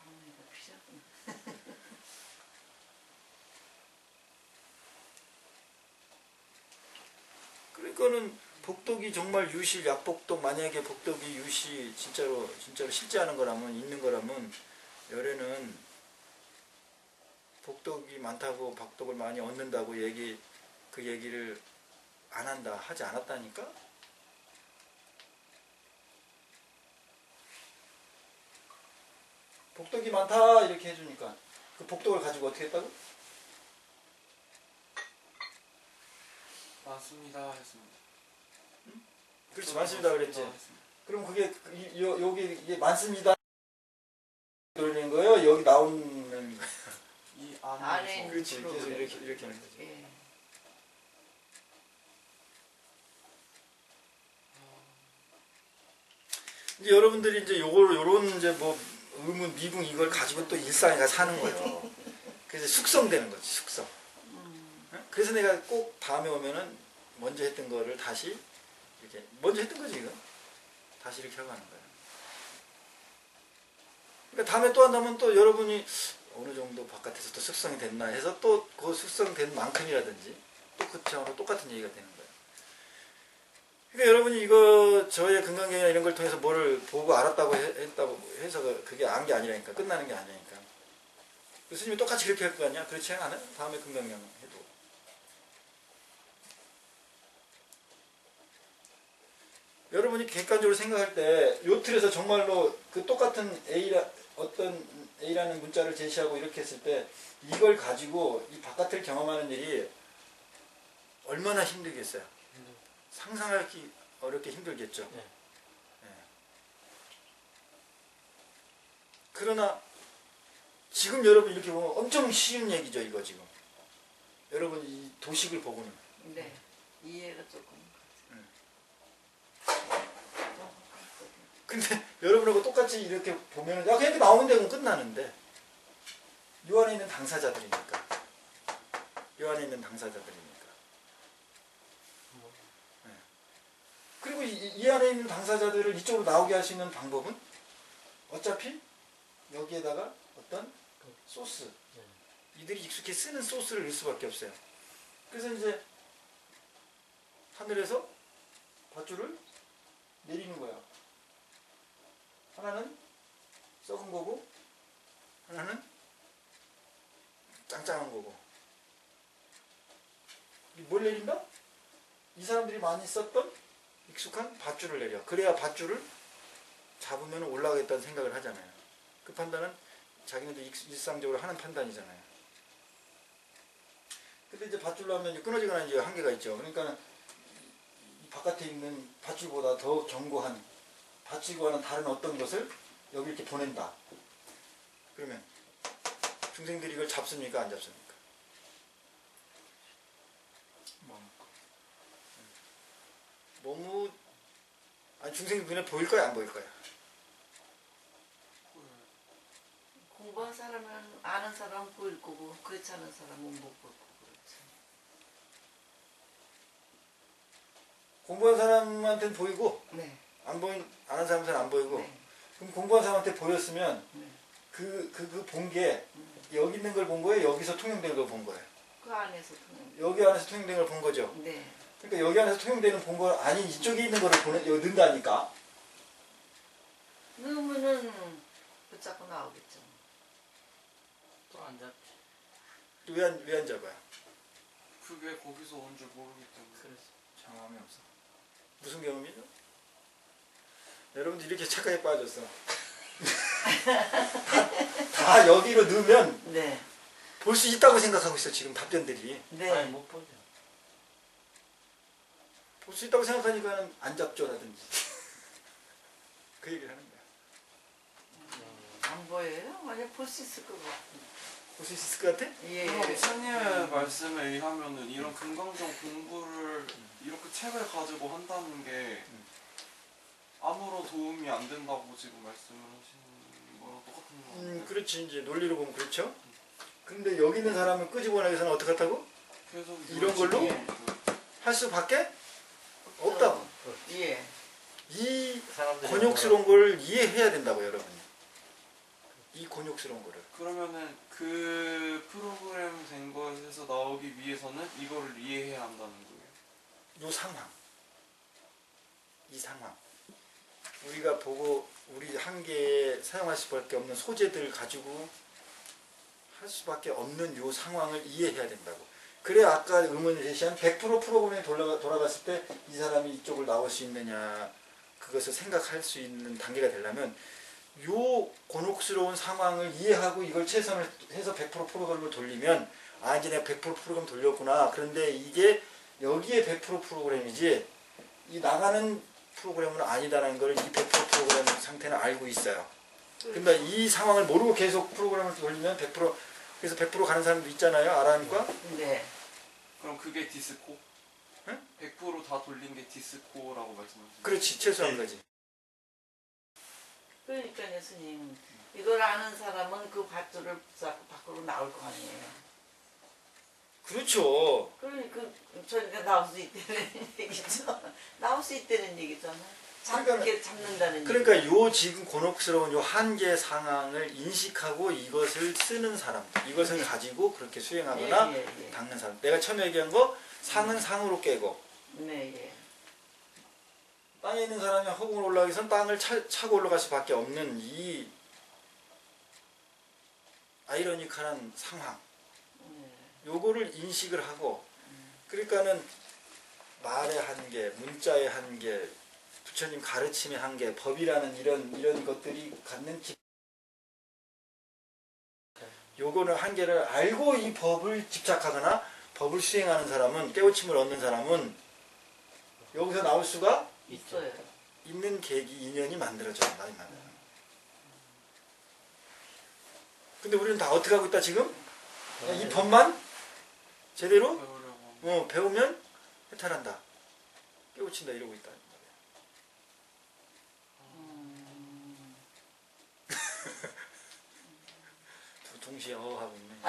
방문이가 필요하구나. 그러니까는 복독이 정말 유실 약복독 만약에 복독이 유시 진짜로 실제하는 거라면 있는 거라면 열에는 복독이 많다고 박독을 많이 얻는다고 그 얘기를 안 한다 하지 않았다니까. 복독이 많다 이렇게 해주니까 그 복독을 가지고 어떻게 했다고? 맞습니다 했습니다. 그렇지 많습니다 그랬지. 했습니다. 그럼 그게 여기 이게 많습니다 돌리는 거예요? 여기 나오는 거예요? 이 안에 안에서 있는 그렇지 계속 프로그램. 이렇게 하는 거지. 예. 이제 여러분들이 이제 요런 이제 뭐 의문 미분 이걸 가지고 또 일상에 가 사는 거예요. 그래서 숙성되는 거지 숙성. 응? 그래서 내가 꼭 다음에 오면은 먼저 했던 거를 다시 이렇게 먼저 했던 거지 이거 다시 이렇게 하고 하는 거야. 그러니까 다음에 또 한다면 또 여러분이 어느 정도 바깥에서 또 숙성이 됐나 해서 또 그 숙성된 만큼이라든지 또 그 차원으로 똑같은 얘기가 되는 거예요. 그러니까 여러분이 이거 저의 건강경이나 이런 걸 통해서 뭐를 보고 알았다고 했다고 해서 그게 안 게 아니라니까 끝나는 게 아니라니까. 교수님이 똑같이 그렇게 할 거 아니야? 그렇지 않아요? 다음에 건강경 해도. 여러분이 객관적으로 생각할 때 요 틀에서 정말로 그 똑같은 어떤 A라는 문자를 제시하고 이렇게 했을 때 이걸 가지고 이 바깥을 경험하는 일이 얼마나 힘들겠어요? 상상하기 어렵게 힘들겠죠. 네. 네. 그러나 지금 여러분 이렇게 보면 엄청 쉬운 얘기죠 이거 지금. 여러분 이 도식을 보고는. 네. 이해가 조금. 근데 여러분하고 똑같이 이렇게 보면 야 그냥 이렇게 나오면 되면 끝나는데 요 안에 있는 당사자들이니까 요 안에 있는 당사자들이니까 네. 그리고 이 안에 있는 당사자들을 이쪽으로 나오게 할 수 있는 방법은 어차피 여기에다가 어떤 소스 이들이 익숙히 쓰는 소스를 넣을 수밖에 없어요. 그래서 이제 하늘에서 밧줄을 내리는 거야. 하나는 썩은 거고 하나는 짱짱한 거고. 뭘 내린다? 이 사람들이 많이 썼던 익숙한 밧줄을 내려. 그래야 밧줄을 잡으면 올라가겠다는 생각을 하잖아요. 그 판단은 자기네도 일상적으로 하는 판단이잖아요. 근데 이제 밧줄로 하면 끊어지거나 이제 한계가 있죠. 그러니까 이 바깥에 있는 밧줄보다 더 견고한 밧줄과는 다른 어떤 것을 여기 이렇게 보낸다. 그러면 중생들이 이걸 잡습니까? 안 잡습니까? 너무 아니 중생 눈에 보일 거야 안 보일 거야? 공부한 사람은 아는 사람은 보일 거고 그렇지 않은 사람은 못 보일 거고 그렇지. 공부한 사람한테는 보이고 네. 안 보인 아는 사람한테는 안 보이고 네. 그럼 공부한 사람한테 보였으면 네. 그 본 게 여기 있는 걸 본 거예요? 여기서 통용되는 걸 본 거예요? 그 안에서 그냥. 여기 안에서 통용되는 걸 본 거죠? 네. 그러니까 여기 안에서 통용되는 본 거 아닌 이쪽에 있는 거를 여기 넣는다니까. 넣으면은 붙잡고 나오겠죠. 또 안 잡지. 왜 안 잡아요? 그게 거기서 온 줄 모르기 때문에. 그래서 경험이 없어. 무슨 경험이죠? 여러분들 이렇게 착각에 빠졌어. 다 여기로 넣으면 네. 볼 수 있다고 생각하고 있어 지금 답변들이. 네. 아니 못 보죠. 볼 수 있다고 생각하니까 안 잡죠라든지 그 얘기를 하는 거야. 안 보여요? 만약 볼 수 있을 것 같아요. 볼 수 있을 것 같아? 예. 그럼 스님의 말씀에 의하면은 이런 금강정 공부를 이렇게 책을 가지고 한다는 게 아무런 도움이 안 된다고 지금 말씀을 하시는 거랑 똑같은 거 같아요. 그렇지 이제 논리로 보면 그렇죠. 근데 여기 있는 사람을 끄집어내기 위해서는 어떻게 한다고? 계속 이런 걸로? 할 수밖에 없다고. 예. 이 사람들이 곤욕스러운 걸 이해해야 된다고 여러분이. 이 곤욕스러운 거를. 그러면은 그 프로그램 된 것에서 나오기 위해서는 이거를 이해해야 한다는 거예요. 요 상황. 이 상황. 우리가 보고 우리 한계에 사용할 수밖에 없는 소재들을 가지고 할 수밖에 없는 요 상황을 이해해야 된다고. 그래 아까 의문을 제시한 100% 프로그램이 돌아갔을 때 이 사람이 이쪽을 나올 수 있느냐 그것을 생각할 수 있는 단계가 되려면 요 곤혹스러운 상황을 이해하고 이걸 최선을 해서 100% 프로그램을 돌리면 아 이제 내가 100% 프로그램 돌렸구나. 그런데 이게 여기에 100% 프로그램이지 이 나가는 프로그램은 아니다라는 걸 이 100% 프로그램 상태는 알고 있어요. 근데 이 상황을 모르고 계속 프로그램을 돌리면 100% 그래서 100% 가는 사람도 있잖아요. 아라니까. 네. 그럼 그게 디스코? 응? 100%다 돌린 게 디스코라고 말씀하시는 그렇지 최소한 거지. 그러니까요, 스님. 이걸 아는 사람은 그 밧줄을 붙잡고 밖으로 나올 거 아니에요. 그렇죠. 그러니까 저희가 나올 수 있다는 얘기죠. 나올 수 있다는 얘기잖아요. 잡게 잡는다는 그러니까 얘기. 요 지금 곤혹스러운 요 한계 상황을 인식하고 이것을 쓰는 사람, 이것을 가지고 그렇게 수행하거나 예. 닦는 사람. 내가 처음에 얘기한 거 상은 상으로 깨고 네, 예. 땅에 있는 사람이 허공으로 올라가기 위해서는 땅을 차고 올라갈 수밖에 없는 이 아이러니컬한 상황. 네. 요거를 인식을 하고 그러니까는 말의 한계, 문자의 한계, 부처님 가르침의 한계, 법이라는 이런 것들이 갖는 요거는 한계를 알고 이 법을 집착하거나 법을 수행하는 사람은 깨우침을 얻는 사람은 여기서 나올 수가 있어요. 있는 계기, 인연이 만들어져 나이 만들어. 근데 우리는 다 어떻게 하고 있다 지금? 그냥 이 법만 제대로 배우려고. 배우면 해탈한다. 깨우친다 이러고 있다. 동시에 하고 있네.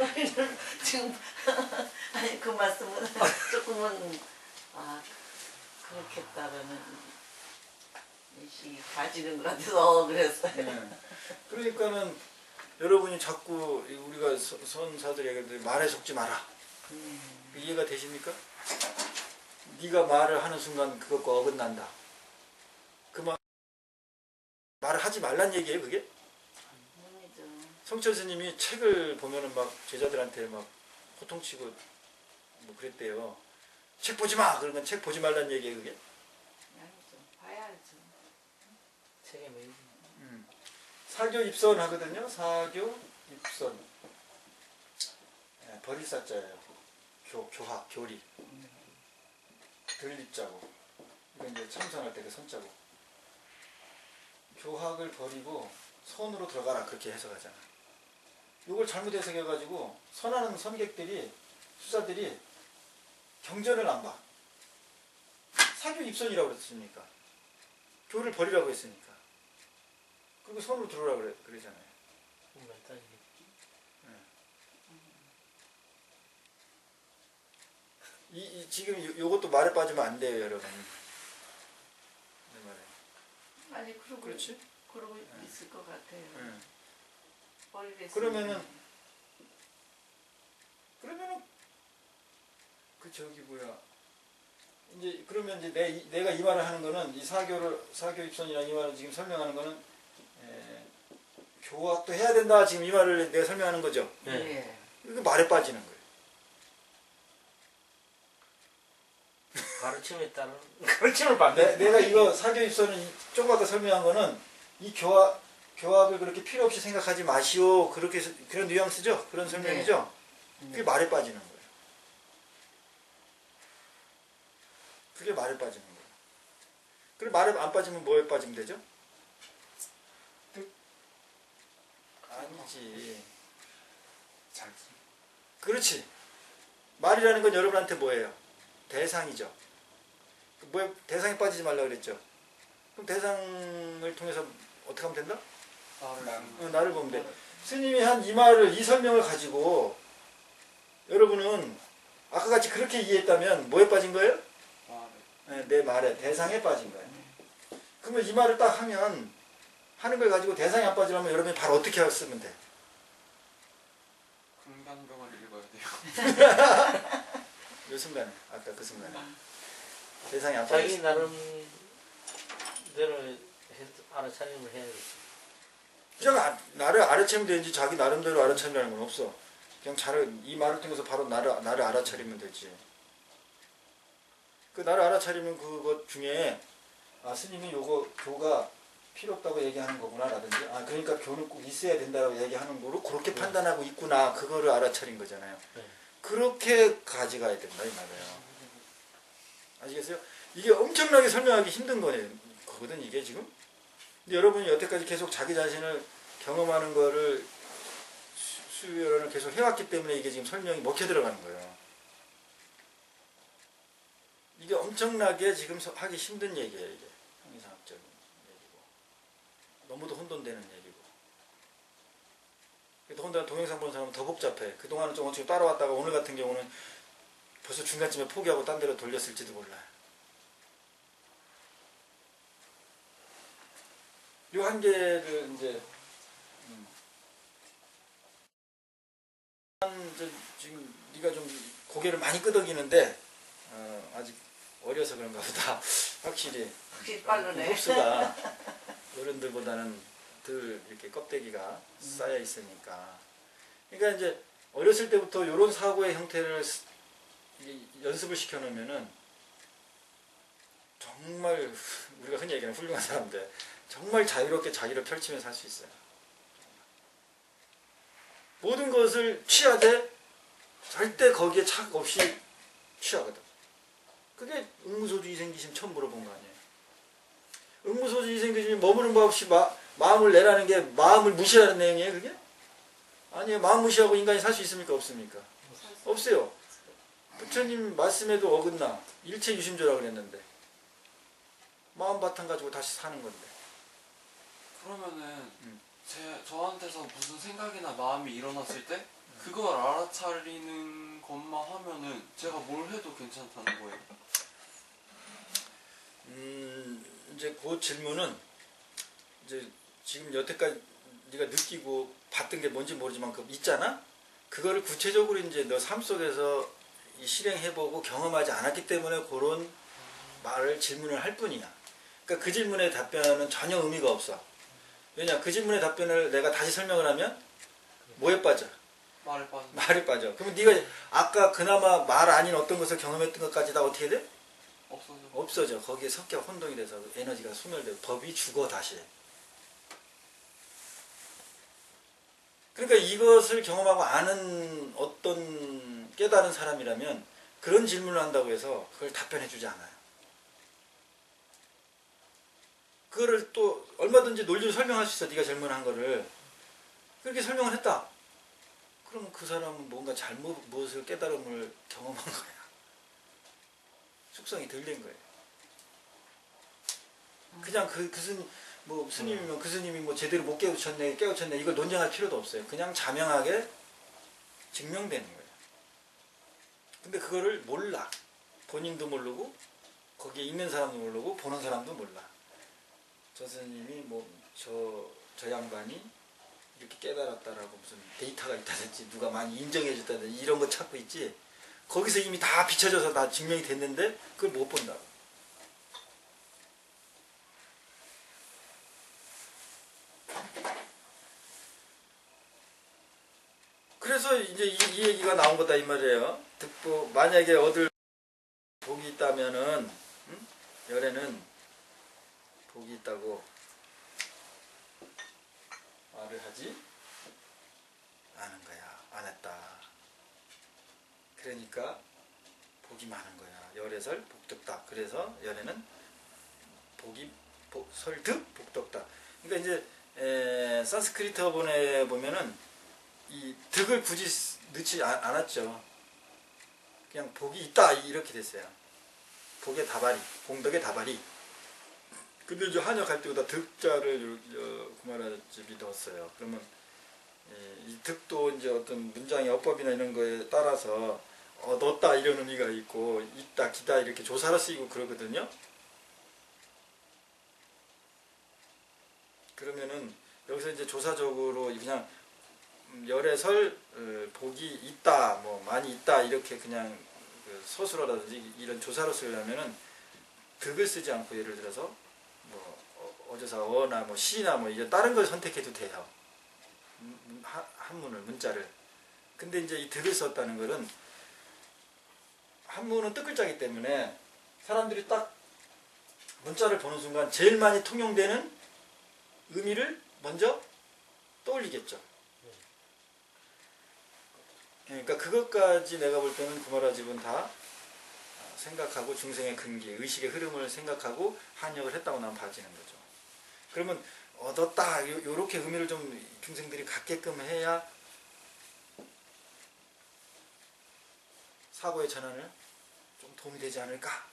우리는 지금 아니 그 말씀은 조금은 그렇겠다라는 인식이 가지는 것 같아서 그랬어요. 네. 그러니까는 여러분이 자꾸 우리가 선사들이 얘기하는데 말에 속지 마라. 이해가 되십니까? 네가 말을 하는 순간 그것과 어긋난다. 그 말을 하지 말란 얘기예요, 그게? 아니죠. 성철 스님이 책을 보면은 막 제자들한테 막 호통치고 뭐 그랬대요. 책 보지 마! 그러면 책 보지 말란 얘기예요, 그게? 아니죠. 봐야 알죠. 책에 매일 사교 입선 하거든요. 사교 입선. 네, 버릴 사자예요. 교학, 교리. 들립자고. 이건 이제 참선할 때 그 선자고. 교학을 버리고 선으로 들어가라 그렇게 해석하잖아. 이걸 잘못 해석해가지고 선하는 선객들이 수사들이 경전을 안 봐. 사교 입선이라고 그랬으니까. 교를 버리라고 했으니까. 그리고 손으로 들어오라고 그러잖아요. 지금 요것도 말에 빠지면 안 돼요, 여러분. 내 말에. 아니 그러고 그렇지? 그러고 있을 것 같아요. 응. 버리겠습니다. 그러면은 그 저기 뭐야 이제 그러면 이제 내가 이 말을 하는 거는 이 사교 입선이나 이 말을 지금 설명하는 거는 교화도 해야 된다 지금 이 말을 내가 설명하는 거죠. 예. 이거 말에 빠지는 거예요. 가르침에 따른 가르침을 받는. 내가 이거 사교 입선은 조금 아까 설명한 거는 이 교합을 그렇게 필요 없이 생각하지 마시오 그렇게 그런 뉘앙스죠. 그런 설명이죠. 그게 말에 빠지는 거예요. 그게 말에 빠지는 거예요. 그리고 말에 안 빠지면 뭐에 빠지면 되죠? 아니지. 그렇지. 말이라는 건 여러분한테 뭐예요? 대상이죠. 대상에 빠지지 말라 그랬죠. 그럼 대상을 통해서 어떻게 하면 된다? 나를 보면 돼. 스님이 한 이 말을 이 설명을 가지고 여러분은 아까 같이 그렇게 이해했다면 뭐에 빠진 거예요? 내 말에 대상에 빠진 거예요. 그러면 이 말을 딱 하면 하는 걸 가지고 대상이 안 빠지려면 여러분이 바로 어떻게 쓰면 돼? 금강경을 읽어야 돼요. 이 순간에 아까 그 순간에 대상이 안 자기 빠졌어. 나름대로 알아차림을 해야겠지. 그냥 나를 알아차리면 되지 자기 나름대로 알아차리라는 건 없어. 그냥 이 말을 통해서 바로 나를 알아차리면 되지. 그 나를 알아차리면 그것 중에 스님이 요거 교가 필요 없다고 얘기하는 거구나 라든지 그러니까 교는 꼭 있어야 된다고 얘기하는 거로 그렇게 판단하고 있구나 그거를 알아차린 거잖아요. 그렇게 가져가야 된다 이 말이에요. 아시겠어요? 이게 엄청나게 설명하기 힘든 거거든 이게 지금. 근데 여러분이 여태까지 계속 자기 자신을 경험하는 거를 수요를 계속 해왔기 때문에 이게 지금 설명이 먹혀 들어가는 거예요. 이게 엄청나게 지금 하기 힘든 얘기예요. 이게 형이상학적인 얘기고 너무도 혼돈되는 얘기고. 더군다나 동영상 보는 사람은 더 복잡해. 그동안은 좀 어떻게 따라왔다가 오늘 같은 경우는 벌써 중간쯤에 포기하고 딴 데로 돌렸을지도 몰라요. 요 한계를 이제 지금 네가 좀 고개를 많이 끄덕이는데 아직 어려서 그런가 보다. 확실히 빠르네. 흡수가 어른들보다는 덜 이렇게 껍데기가 쌓여 있으니까. 그러니까 이제 어렸을 때부터 이런 사고의 형태를 연습을 시켜놓으면은 정말 우리가 흔히 얘기하는 훌륭한 사람들 정말 자유롭게 자기를 펼치면서 살 수 있어요. 모든 것을 취하되 절대 거기에 착 없이 취하거든. 그게 응무소주의생기심 처음 물어본 거 아니에요. 응무소주의생기심이 머무는 법 없이 마음을 내라는 게 마음을 무시하는 내용이에요 그게? 아니에요. 마음 무시하고 인간이 살 수 있습니까 없습니까? 없어요. 부처님 말씀에도 어긋나 일체유심조라고 그랬는데 마음 바탕 가지고 다시 사는 건데. 그러면은 저한테서 무슨 생각이나 마음이 일어났을 때 그걸 알아차리는 것만 하면은 제가 뭘 해도 괜찮다는 거예요. 이제 그 질문은 이제 지금 여태까지 네가 느끼고 봤던 게 뭔지 모르지만 그 있잖아. 그거를 구체적으로 이제 너 삶 속에서 실행해보고 경험하지 않았기 때문에 그런 질문을 할 뿐이야. 그러니까 그 질문의 답변은 전혀 의미가 없어. 왜냐? 그 질문의 답변을 내가 다시 설명을 하면 뭐에 빠져? 말에 빠져. 그러면 네가 아까 그나마 말 아닌 어떤 것을 경험했던 것까지 다 어떻게 돼? 없어져. 거기에 섞여 혼동이 돼서 에너지가 소멸되고 법이 죽어 다시. 그러니까 이것을 경험하고 아는 어떤 깨달은 사람이라면 그런 질문을 한다고 해서 그걸 답변해 주지 않아요. 그거를 또 얼마든지 논리로 설명할 수 있어. 네가 질문한 거를. 그렇게 설명을 했다. 그럼 그 사람은 뭔가 무엇을 깨달음을 경험한 거야. 숙성이 덜 된 거예요. 그냥 그 스님 뭐 스님이면 그 스님이 뭐 제대로 못 깨우쳤네 깨우쳤네 이걸 논쟁할 필요도 없어요. 그냥 자명하게 증명되는 거예요. 근데 그거를 몰라. 본인도 모르고 거기에 있는 사람도 모르고 보는 사람도 몰라. 저 스님이 뭐 저 양반이 이렇게 깨달았다라고 무슨 데이터가 있다든지 누가 많이 인정해 줬다든지 이런 거 찾고 있지. 거기서 이미 다 비춰져서 다 증명이 됐는데 그걸 못 본다고. 그래서 이제 이 얘기가 나온 거다 이 말이에요. 득보 만약에 얻을 복이 있다면은 열에는 복이 있다고 말을 하지 않은 거야. 안 했다. 그러니까 복이 많은 거야. 열애설 복덕다. 그래서 열에는 복이 설득 복덕다. 그러니까 이제 산스크리트 어본에 보면은 이 득을 굳이 넣지 않았죠. 그냥 복이 있다 이렇게 됐어요. 복의 다발이, 공덕의 다발이. 근데 이제 한역할 때보다 득자를 구마라집이 넣었어요. 그러면 이 득도 이제 어떤 문장의 어법이나 이런 거에 따라서 넣었다 이런 의미가 있고 있다, 기다 이렇게 조사로 쓰이고 그러거든요. 그러면은 여기서 이제 조사적으로 그냥 열애설 복이 있다, 뭐 많이 있다 이렇게 그냥 그 서술어라든지 이런 조사로 쓰려면은 득을 쓰지 않고 예를 들어서 뭐 어조사 어나 뭐 시나 뭐 이런 다른 걸 선택해도 돼요. 한문을 문자를. 근데 이제 이 득을 썼다는 것은 한문은 뜻글자이기 때문에 사람들이 딱 문자를 보는 순간 제일 많이 통용되는 의미를 먼저 떠올리겠죠. 그러니까 그것까지 내가 볼 때는 구마라집은 다 생각하고 중생의 근기, 의식의 흐름을 생각하고 한역을 했다고 난 봐지는 거죠. 그러면 얻었다 요렇게 의미를 좀 중생들이 갖게끔 해야 사고의 전환을 좀 도움이 되지 않을까?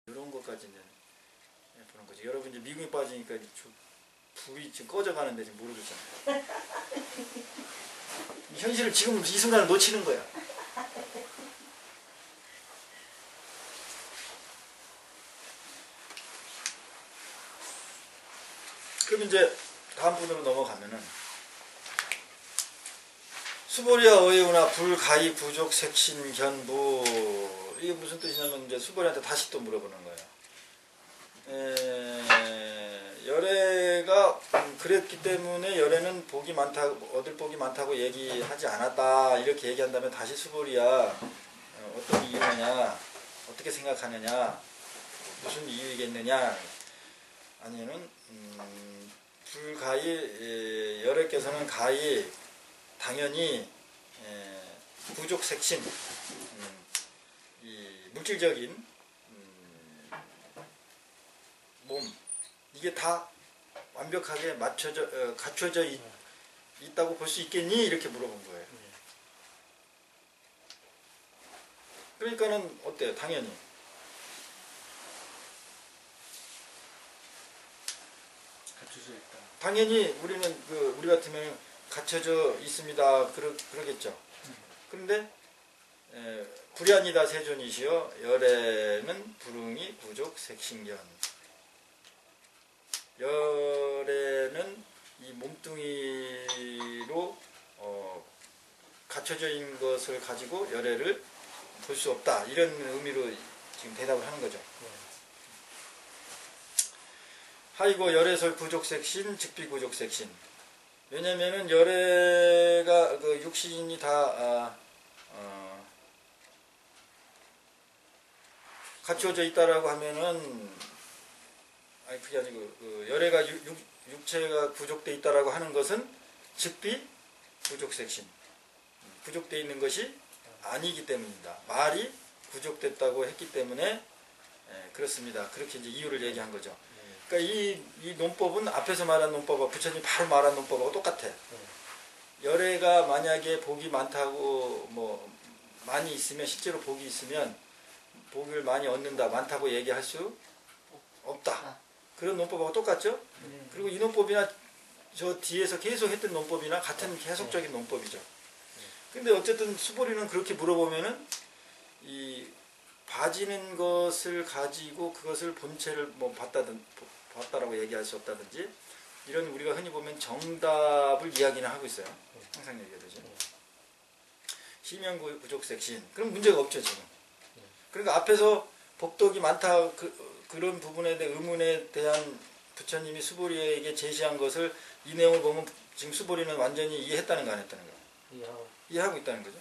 이런 것까지 이제 보는 거죠. 여러분 이제 미궁에 빠지니까 불이 지금 꺼져가는데 지금 모르겠잖아요. 현실을 지금 이 순간을 놓치는 거야. 그럼 이제 다음 분으로 넘어가면은 수보리와 어예우나 불가이 부족 색신 견부 이게 무슨 뜻이냐면 이제 수보리한테 다시 또 물어보는 거예요. 열애가 그랬기 때문에 열애는 복이 많다고 얻을 복이 많다고 얘기하지 않았다 이렇게 얘기한다면 다시 수보리야 어떤 이유냐 어떻게 생각하느냐 무슨 이유이겠느냐 아니면 불가히 열애께서는 가히 당연히 부족 색신 이 물질적인 몸 이게 다 완벽하게 갖춰져 있다고 볼 수 있겠니? 이렇게 물어본 거예요. 그러니까는 어때요? 당연히 갖춰져 있다. 당연히 우리는 우리 같으면 갖춰져 있습니다. 그러겠죠. 그런데 불야니다 세존이시여 열애는 불응이 부족 색신견 열에는 이 몸뚱이로 갖춰져 있는 것을 가지고 열애를 볼 수 없다 이런 의미로 지금 대답을 하는 거죠. 하이고 열애설 부족색신 즉비부족색신 왜냐면은 열애가 그 육신이 다 갖춰져 있다라고 하면은 아니 그게 아니고 열애가 육체가 부족돼 있다라고 하는 것은 즉비 부족색신 부족돼 있는 것이 아니기 때문입니다. 말이 부족됐다고 했기 때문에 그렇습니다. 그렇게 이제 이유를 얘기한 거죠. 그러니까 이 논법은 앞에서 말한 논법과 부처님 바로 말한 논법하고 똑같아. 열애가 만약에 복이 많다고 뭐 많이 있으면 실제로 복이 있으면 복을 많이 얻는다 많다고 얘기할 수 없다. 아. 그런 논법하고 똑같죠? 네. 그리고 이 논법이나 저 뒤에서 계속 했던 논법이나 같은 계속적인 논법이죠. 근데 어쨌든 수보리는 그렇게 물어보면은 이 봐지는 것을 가지고 그것을 본체를 뭐 봤다라고 얘기할 수 없다든지 이런 우리가 흔히 보면 정답을 이야기는 하고 있어요. 항상 얘기하듯이. 시명구족색신. 그럼 문제가 없죠 지금. 그러니까 앞에서 법덕이 많다 그런 부분에 대한 의문에 대한 부처님이 수보리에게 제시한 것을 이 내용을 보면 지금 수보리는 완전히 이해했다는 거 안 했다는 거. 이해하고 있다는 거죠.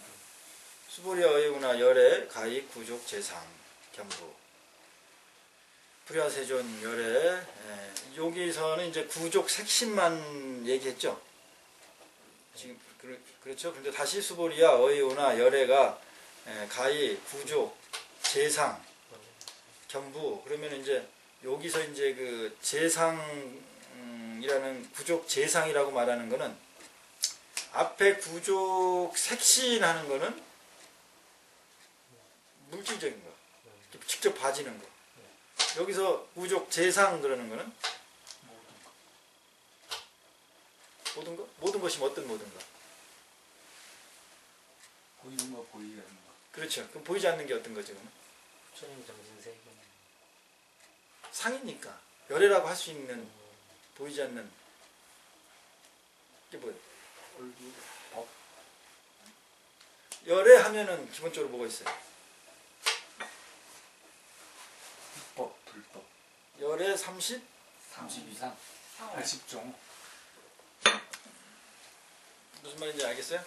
수보리와 어예우나 열애, 가익, 구족, 재상, 견부. 불야세존, 열애. 여기서는 이제 구족 색신만 얘기했죠. 지금 그렇죠. 근데 다시 수보리와 어예우나 열애가 가익, 구족, 재상, 견부. 그러면 이제 여기서 이제 그 재상이라는 구족 재상이라고 말하는 거는 앞에 구족 색신하는 거는 물질적인 거, 직접 봐지는 거. 여기서 구족 재상 그러는 거는 모든 거? 모든 것이 어떤 모든 거? 보이는 거 보이지 않는 거. 그렇죠. 그럼 보이지 않는 게 어떤 거죠? 그러면? 부처님 정신세계. 상이니까 열애라고 할 수 있는 보이지 않는 게 뭐예요? 얼굴, 법, 열애하면은 기본적으로 뭐가 있어요? 법, 불법. 열애 30? 30 이상, 상호. 80종. 무슨 말인지 알겠어요?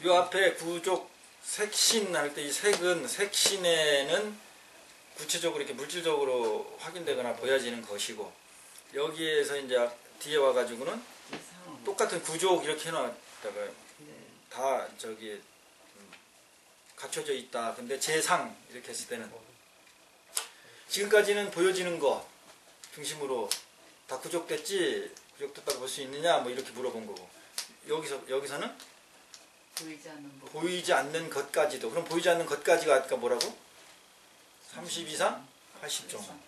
요 앞에 구족 색신 할 때 이 색은 색신에는 구체적으로 이렇게 물질적으로 확인되거나 보여지는 것이고 여기에서 이제 뒤에 와가지고는 상호. 똑같은 구족 이렇게 해놨다가 네. 다 저기 갖춰져 있다. 근데 재상 이렇게 했을 때는 지금까지는 보여지는 거 중심으로 다 구족됐지 구족됐다고 볼 수 있느냐 뭐 이렇게 물어본 거고 여기서는 보이지 않는 법. 보이지 않는 것까지도 그럼 보이지 않는 것까지가 아까 뭐라고? 30 이상 80종.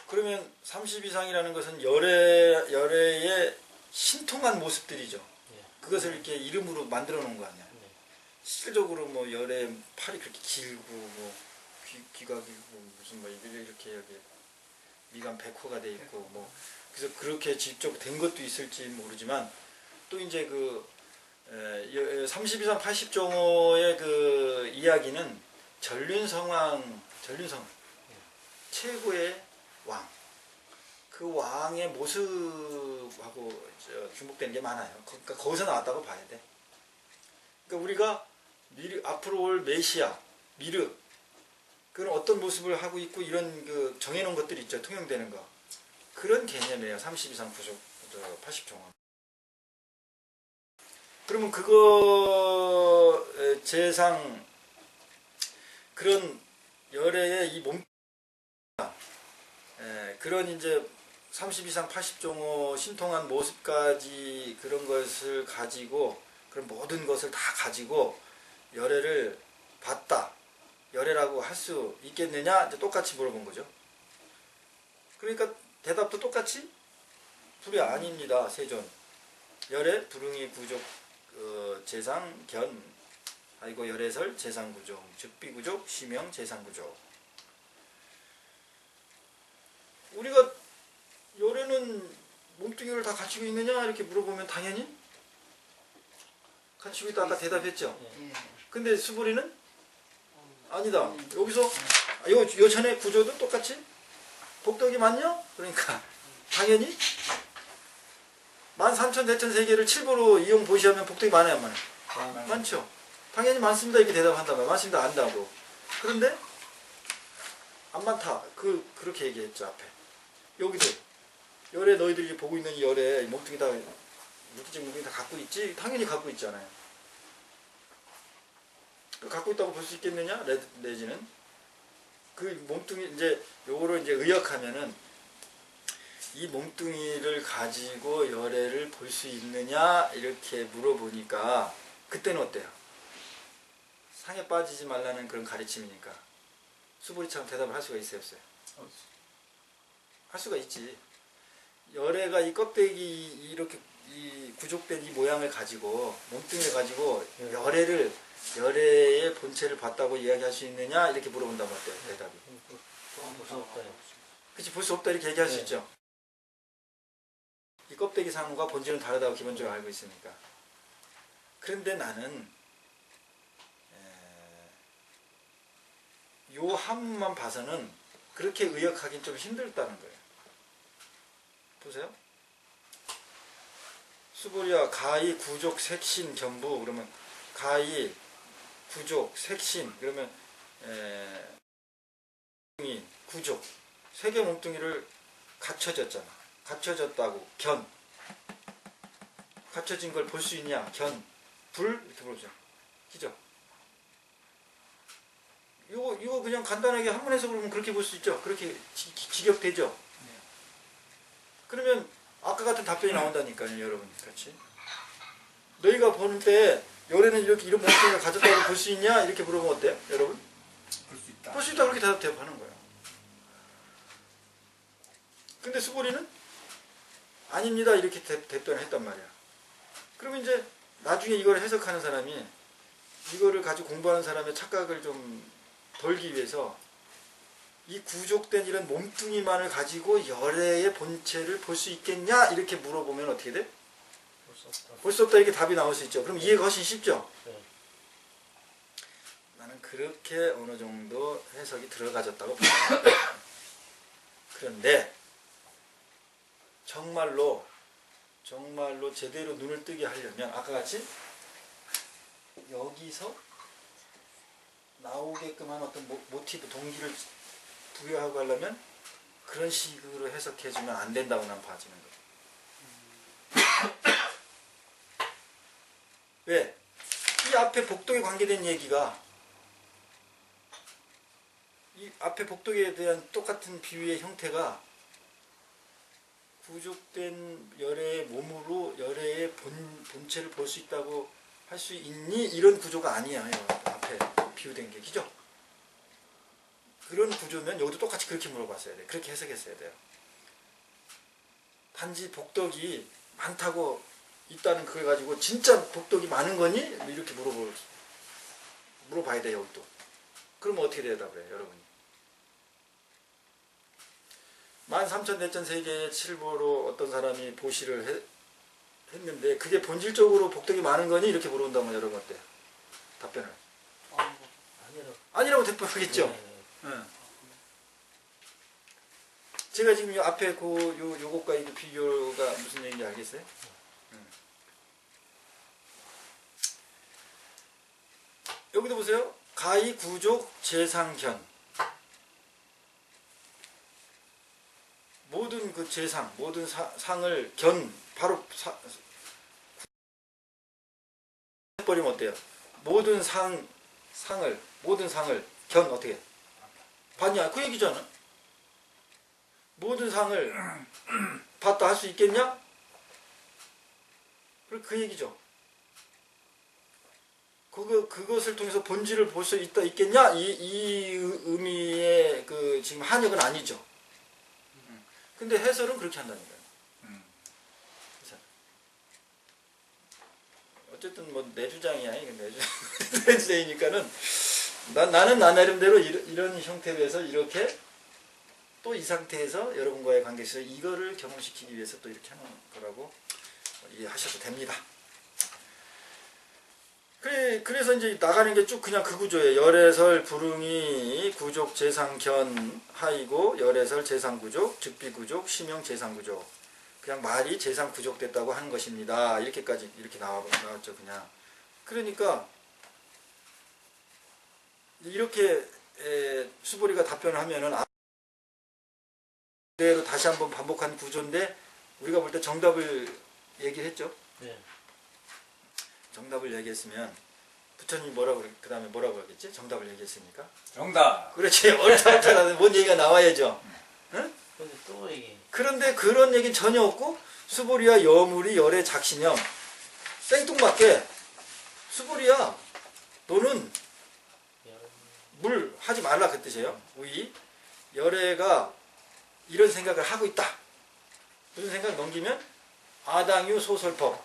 그러면 30 이상이라는 것은 열애의 신통한 모습들이죠. 그것을 이렇게 이름으로 만들어 놓은 거 아니야. 실질적으로 뭐 열애 팔이 그렇게 길고 뭐 귀가 길고 무슨 뭐 이렇게 여기 미간 백호가 돼 있고 뭐 그래서 그렇게 직접 된 것도 있을지 모르지만 또 이제 그 30 이상 80종호의 그 이야기는 전륜성 최고의 왕. 그 왕의 모습하고 주목되는 게 많아요. 그러니까 거기서 나왔다고 봐야 돼. 그러니까 우리가 앞으로 올 메시아, 미르, 그런 어떤 모습을 하고 있고 이런 그 정해놓은 것들이 있죠. 통용되는 거. 그런 개념이에요. 30 이상 80종호. 그러면 그거 재상 그런 열애의 이 몸 그런 이제 30 이상 80종호 신통한 모습까지 그런 것을 가지고 그런 모든 것을 다 가지고 열애를 봤다. 열애라고 할 수 있겠느냐? 이제 똑같이 물어본 거죠. 그러니까 대답도 똑같이 불이 아닙니다. 세존. 열애, 불응이 구족, 재상, 견, 아이고 열애설, 재상구족, 즉비구족, 시명, 재상구족. 우리가 열애는 몸뚱이를 다 갖추고 있느냐 이렇게 물어보면 당연히 갖추고 있다 아까 대답했죠. 예. 근데 수보리는 아니다. 여기서 요 전에 구조도 똑같이 복덕이 맞냐? 그러니까 당연히 13,000대천3개를 7부로 이용 보시하면 복덕이 많아요, 안 많아요? 많죠. 당연히 많습니다 이렇게 대답한다면 많습니다 안다고. 그런데 안 많다. 그렇게 얘기했죠 앞에. 여기도 열애 너희들이 보고 있는 이 열애 목둥이 다 물질적 목둥이 다 갖고 있지? 당연히 갖고 있잖아요. 갖고 있다고 볼 수 있겠느냐? 내지는 그 몸뚱이 이제 요거를 이제 의역하면은 이 몸뚱이를 가지고 열애를 볼 수 있느냐 이렇게 물어보니까 그때는 어때요? 상에 빠지지 말라는 그런 가르침이니까 수보리처럼 대답을 할 수가 있어요, 없어요? 할 수가 있지. 열애가 이 껍데기 이렇게 이 구족된 이 모양을 가지고 몸뚱이를 가지고 열애의 본체를 봤다고 이야기할 수 있느냐 이렇게 물어본다면 어때요? 대답이. 볼 수 없다요. 그치, 볼 수 없다 이렇게 얘기할 수 네. 있죠. 이 껍데기 상과 본질은 다르다고 기본적으로 알고 있으니까. 그런데 나는 요 한문만 봐서는 그렇게 의역하기는 좀 힘들다는 거예요. 보세요. 수보리와 가히 구족 색신 견부 그러면 가히 구족 색신 그러면 구족 세 개 몸뚱이를 갖춰졌잖아. 갖춰졌다고 견 갖춰진 걸 볼 수 있냐 견 불 이렇게 보죠. 그죠? 이거 그냥 간단하게 한문 해석으로 보면 그렇게 볼 수 있죠. 그렇게 직역되죠. 그러면 아까 같은 답변이 나온다니까요, 여러분. 그렇지? 너희가 보는 때 열애는 이렇게 이런 몸뚱이를 가졌다고 볼 수 있냐 이렇게 물어보면 어때요, 여러분? 볼 수 있다. 볼 수 있다 그렇게 대답하는 거예요. 근데 수보리는 아닙니다 이렇게 답변을 했단 말이야. 그러면 이제 나중에 이걸 해석하는 사람이 이거를 가지고 공부하는 사람의 착각을 좀 덜기 위해서 이 구족된 이런 몸뚱이만을 가지고 열애의 본체를 볼 수 있겠냐 이렇게 물어보면 어떻게 돼? 볼 수 없다. 볼 수 없다 이렇게 답이 나올 수 있죠. 그럼 이해가 훨씬 쉽죠? 네. 나는 그렇게 어느 정도 해석이 들어가졌다고 봅니다. 그런데 정말로 제대로 눈을 뜨게 하려면 아까 같이 여기서 나오게끔 한 어떤 모티브, 동기를 부여하고 하려면 그런 식으로 해석해주면 안 된다고 난 봐지는 거예요. 왜? 이 앞에 복덕에 관계된 얘기가 이 앞에 복덕에 대한 똑같은 비유의 형태가 구족된 열애의 몸으로 열애의 본체를 볼 수 있다고 할 수 있니? 이런 구조가 아니야. 앞에 비유된 게. 그죠? 그런 구조면 여기도 똑같이 그렇게 물어봤어야 돼. 그렇게 해석했어야 돼요. 단지 복덕이 많다고 있다는 그걸 가지고 진짜 복덕이 많은 거니? 이렇게 물어봐야 돼, 여기도. 그러면 어떻게 대답을 해요, 여러분이? 13,000대천 세계의 칠보로 어떤 사람이 보시를 했는데 그게 본질적으로 복덕이 많은 거니? 이렇게 물어본다면 여러분 어때요? 답변을. 아니라고 대답하겠죠? 네. 응. 제가 지금 요 앞에 요것과 이 비교가 무슨 얘기인지 알겠어요? 응. 여기도 보세요. 가히 구족 재상견. 모든 그 재상, 모든 상을 바로 해버리면 어때요? 모든 상을 어떻게? 봤냐? 그 얘기잖아. 모든 상을 봤다 할 수 있겠냐? 그 얘기죠. 그것을 통해서 본질을 볼 수 있겠냐? 이 의미의 그 지금 한역은 아니죠. 근데 해설은 그렇게 한다니까요. 어쨌든 뭐 내 주장이야. 이게 내 주장이니까는 나는 나 나름대로 이런 형태에서 이렇게 또 이 상태에서 여러분과의 관계에서 이거를 경험시키기 위해서 또 이렇게 하는 거라고 이해하셔도 됩니다. 그래서 이제 나가는 게 쭉 그냥 그 구조예요. 열애설 불응이 구족 재상견 하이고 열애설 재상구족 즉비구족 심형 재상구족 그냥 말이 재상구족 됐다고 하는 것입니다. 이렇게까지 이렇게 나왔죠 그냥. 그러니까 이렇게 수보리가 답변을 하면은 그대로 다시 한번 반복한 구조인데 우리가 볼 때 정답을 얘기했죠. 네. 정답을 얘기했으면 부처님이 그 다음에 뭐라고 하겠지? 정답을 얘기했으니까. 정답. 그렇지. 얼떨떨하게 뭔 얘기가 나와야죠. 응? 근데 또 얘기. 그런데 그런 얘기는 전혀 없고 수보리와 여물이 열의 작신형 생뚱맞게 수보리야 너는 물 하지 말라 그 뜻이에요. 우이 열애가 이런 생각을 하고 있다. 무슨 생각 넘기면 아당유 소설법.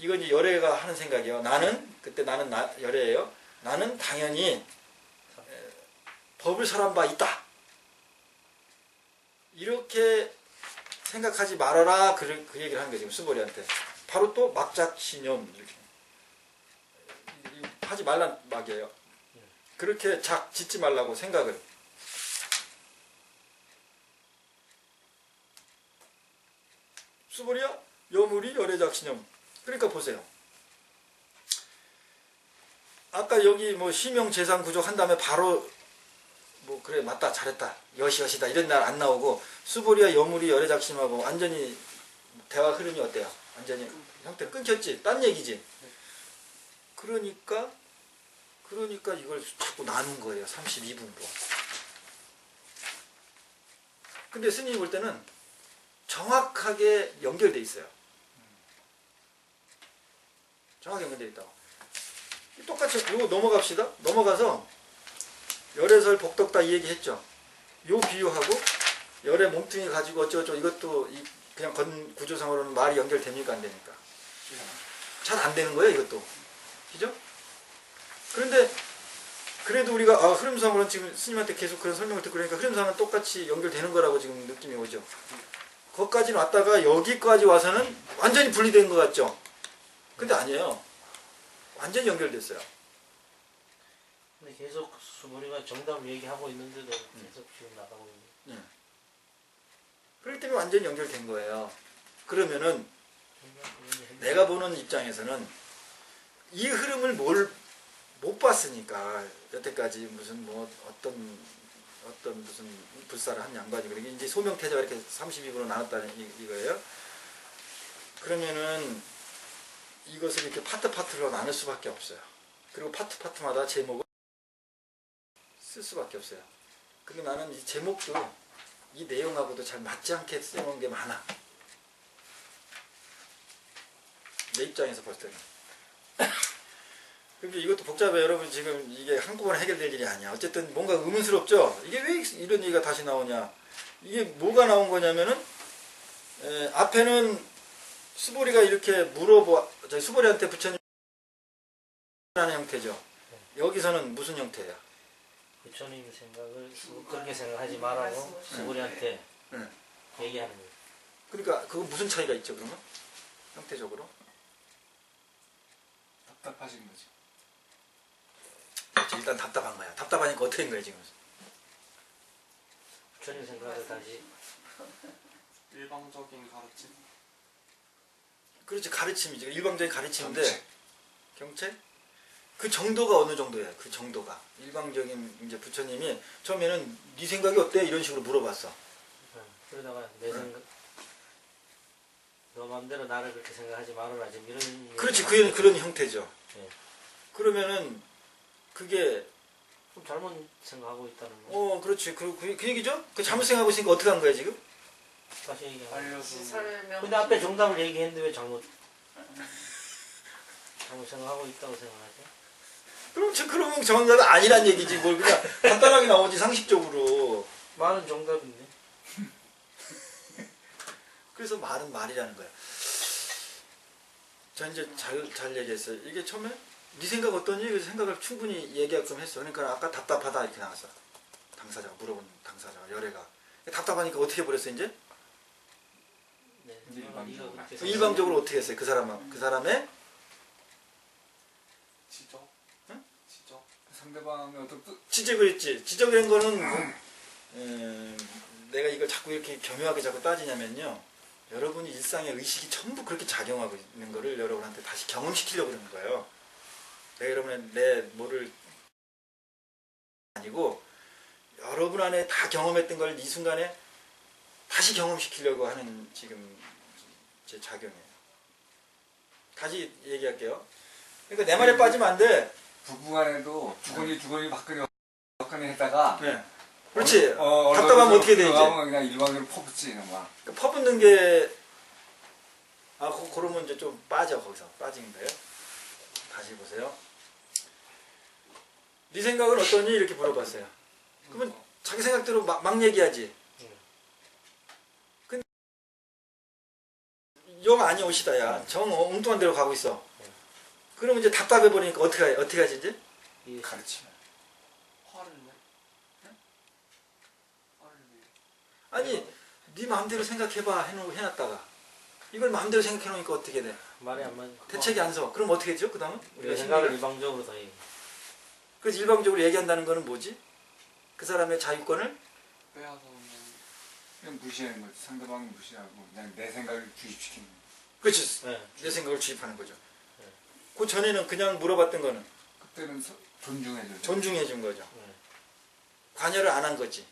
이건 이제 열애가 하는 생각이에요. 나는 그때 나는 열애예요. 나는 당연히 법을 설한 바 있다. 이렇게 생각하지 말아라. 그 얘기를 하는 거예요. 지금 수보리한테. 바로 또 막작신념 이렇게 하지 말란 막이에요. 그렇게 짓지 말라고 생각을. 수보리야 여물이 열애작신념. 그러니까 보세요. 아까 여기 뭐 시명 재산 구족 한 다음에 바로 뭐 그래 맞다 잘했다 여시다 이런 날 안 나오고 수보리와 여물이 열애작심하고 완전히 대화 흐름이 어때요? 완전히 형태 끊겼지? 딴 얘기지? 그러니까 이걸 자꾸 나눈 거예요. 32분으로. 근데 스님이 볼 때는 정확하게 연결돼 있어요. 정확하게 연결돼 있다고. 똑같이 이거 넘어갑시다. 넘어가서 열애설 복덕다 이 얘기 했죠. 요 비유하고 열애 몸뚱이 가지고 어쩌고저쩌고 이것도 그냥 구조상으로는 말이 연결됩니까 안 됩니까? 잘 안 되는 거예요 이것도. 그죠? 그런데 그래도 우리가 흐름상으로는 지금 스님한테 계속 그런 설명을 듣고 그러니까 흐름상은 똑같이 연결되는 거라고 지금 느낌이 오죠. 거기까지는 왔다가 여기까지 와서는 완전히 분리된 것 같죠? 근데 아니에요. 완전히 연결됐어요. 근데 계속 수보리가 정답을 얘기하고 있는데도 계속 지금 나가고 있는. 그렇기 때문에 완전히 연결된 거예요. 그러면은 내가 보는 입장에서는 이 흐름을 못 봤으니까 여태까지 무슨 뭐 어떤 무슨 불사를 한 양반이 그러게 이제 소명태자가 이렇게 32부로 나눴다는 이거예요. 그러면은 이것을 이렇게 파트로 나눌 수밖에 없어요. 그리고 파트마다 제목을 쓸 수밖에 없어요. 근데 나는 이 제목도 이 내용하고도 잘 맞지 않게 써놓은 게 많아. 내 입장에서 볼 때는. 근데 이것도 복잡해. 여러분 지금 이게 한꺼번에 해결될 일이 아니야. 어쨌든 뭔가 의문스럽죠? 이게 왜 이런 얘기가 다시 나오냐. 이게 뭐가 나온 거냐면은 앞에는 수보리가 이렇게 수보리한테 부처님 하는 형태죠. 여기서는 무슨 형태야? 부처님 생각을 그렇게 생각하지 말라고 수보리한테 얘기하는 거예요. 그러니까 그거 무슨 차이가 있죠 그러면? 형태적으로? 답답하신 거지. 그렇지, 일단 답답한 거야. 답답하니까 어떻게 된 거야 지금? 부처님 생각을 다시 일방적인 가르침. 그렇지, 가르침이지. 일방적인 가르침인데 경책? 그 정도가 어느 정도야? 그 정도가 일방적인 이제 부처님이 처음에는 네 생각이 어때? 이런 식으로 물어봤어. 그러다가 내 생각 너 마음대로 나를 그렇게 생각하지 말아라 지금 이런. 그렇지, 그런 형태죠. 네. 그러면은 그게 좀 잘못 생각하고 있다는 거. 그렇지. 그 얘기죠? 그 잘못 생각하고 있으니까 어떻게 한 거야 지금? 다시 얘기하고. 알려주는. 설명. 근데 앞에 정답을 얘기했는데 왜 잘못 생각하고 있다고 생각하지? 그러면 정답은 아니란 얘기지. 뭘 그냥 간단하게 나오지 상식적으로. 말은 정답인데. 그래서 말은 말이라는 거야. 자 이제 잘 얘기했어요. 이게 처음에 네 생각 어떠니? 그래서 생각을 충분히 얘기하게끔 했어. 그러니까 아까 답답하다 이렇게 나왔어. 당사자가 물어본 당사자가 열애가 답답하니까 어떻게 해버렸어 이제? 네. 일방적으로 어떻게 했어요? 그 사람의 지적. 응? 지적. 상대방의 어떤 뜻. 지적을 했지. 지적을 한 거는 내가 이걸 자꾸 이렇게 교묘하게 자꾸 따지냐면요. 여러분이 일상의 의식이 전부 그렇게 작용하고 있는 거를 여러분한테 다시 경험시키려고 그러는 거예요. 내가 여러분의 내 뭐를 아니고 여러분 안에 다 경험했던 걸 이 순간에 다시 경험시키려고 하는 지금 제 작용이에요. 다시 얘기할게요. 그러니까 내 말에 빠지면 안 돼. 부부간에도 주거니 박근혜 했다가 네. 그렇지. 답답하면 어떻게 돼 이제? 그냥 일방적으로 퍼붓지 막. 퍼붓는 게 그러면 이제 좀 빠져. 거기서 빠진 거예요. 다시 보세요. 네 생각은 어떠니? 이렇게 물어봤어요. 그러면 자기 생각대로 막 얘기하지. 근데 영 아니오시다 야. 정 엉뚱한 데로 가고 있어. 그러면 이제 답답해 버리니까 어떻게 하지 이제? 이 가르치면. 화를 내? 화를 내. 아니 네 마음대로 생각해봐 해놨다가 이걸 마음대로 생각해놓으니까 어떻게 돼? 말이 안 맞아. 대책이 안 서. 그럼 어떻게 되죠? 그 다음은? 우리가 생각을 일방적으로 더 해. 그래서 일방적으로 얘기한다는 거는 뭐지? 그 사람의 자유권을 빼앗아오는. 그냥 무시하는 거지. 상대방을 무시하고 그냥 내 생각을 주입시키는 거지. 그렇지. 네. 내 생각을 주입하는 거죠. 그 전에는 그냥 물어봤던 거는 그때는 존중해줘. 존중해 준 거죠. 네. 관여를 안 한 거지.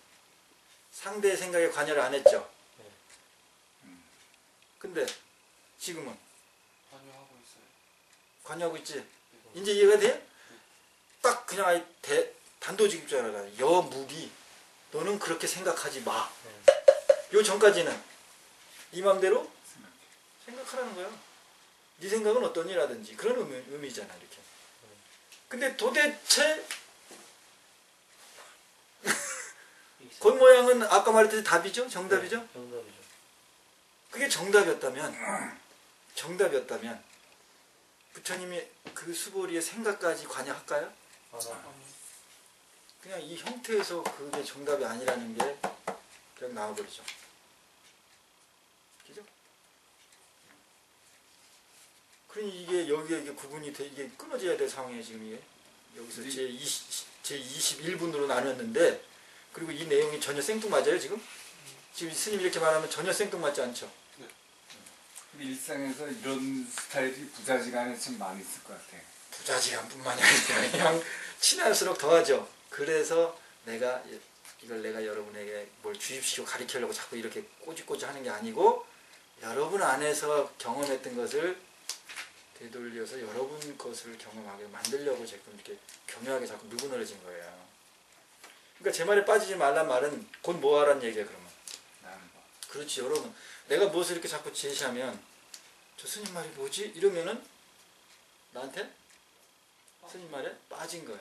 상대의 생각에 관여를 안 했죠. 근데 지금은 관여하고 있어요. 관여하고 있지. 이제 이해가 돼? 딱 그냥 아예 단도직입적으로 여무비 너는 그렇게 생각하지 마. 요 전까지는 네 맘대로 생각하라는 거야. 네 생각은 어떠니라든지 그런 의미잖아 이렇게. 근데 도대체 겉모양은 아까 말했듯이 답이죠? 정답이죠? 네, 정답이죠. 그게 정답이었다면 부처님이 그 수보리의 생각까지 관여할까요? 그냥 이 형태에서 그게 정답이 아니라는 게 그냥 나와버리죠. 그죠? 그러니 이게 여기에 이게 구분이 돼, 이게 끊어져야 될 상황이에요, 지금 이게. 여기서 제 21분으로 나눴는데, 그리고 이 내용이 전혀 생뚱맞아요, 지금? 지금 스님이 이렇게 말하면 전혀 생뚱맞지 않죠? 근데 일상에서 이런 스타일이 부자지간에 참 많이 있을 것 같아. 부자지간뿐만이 아니라 그냥 친할수록 더하죠. 그래서 내가 여러분에게 뭘 주입시키고 가르치려고 자꾸 이렇게 꼬집꼬집 하는 게 아니고 여러분 안에서 경험했던 것을 되돌려서 여러분 것을 경험하게 만들려고 자꾸 이렇게 교묘하게 자꾸 물고 늘어진 거예요. 그러니까 제 말에 빠지지 말란 말은 곧 뭐 하란 얘기야 그러면. 나는 뭐. 그렇지 여러분. 내가 무엇을 이렇게 자꾸 제시하면 저 스님 말이 뭐지? 이러면은 나한테 스님 말에 빠진 거예요.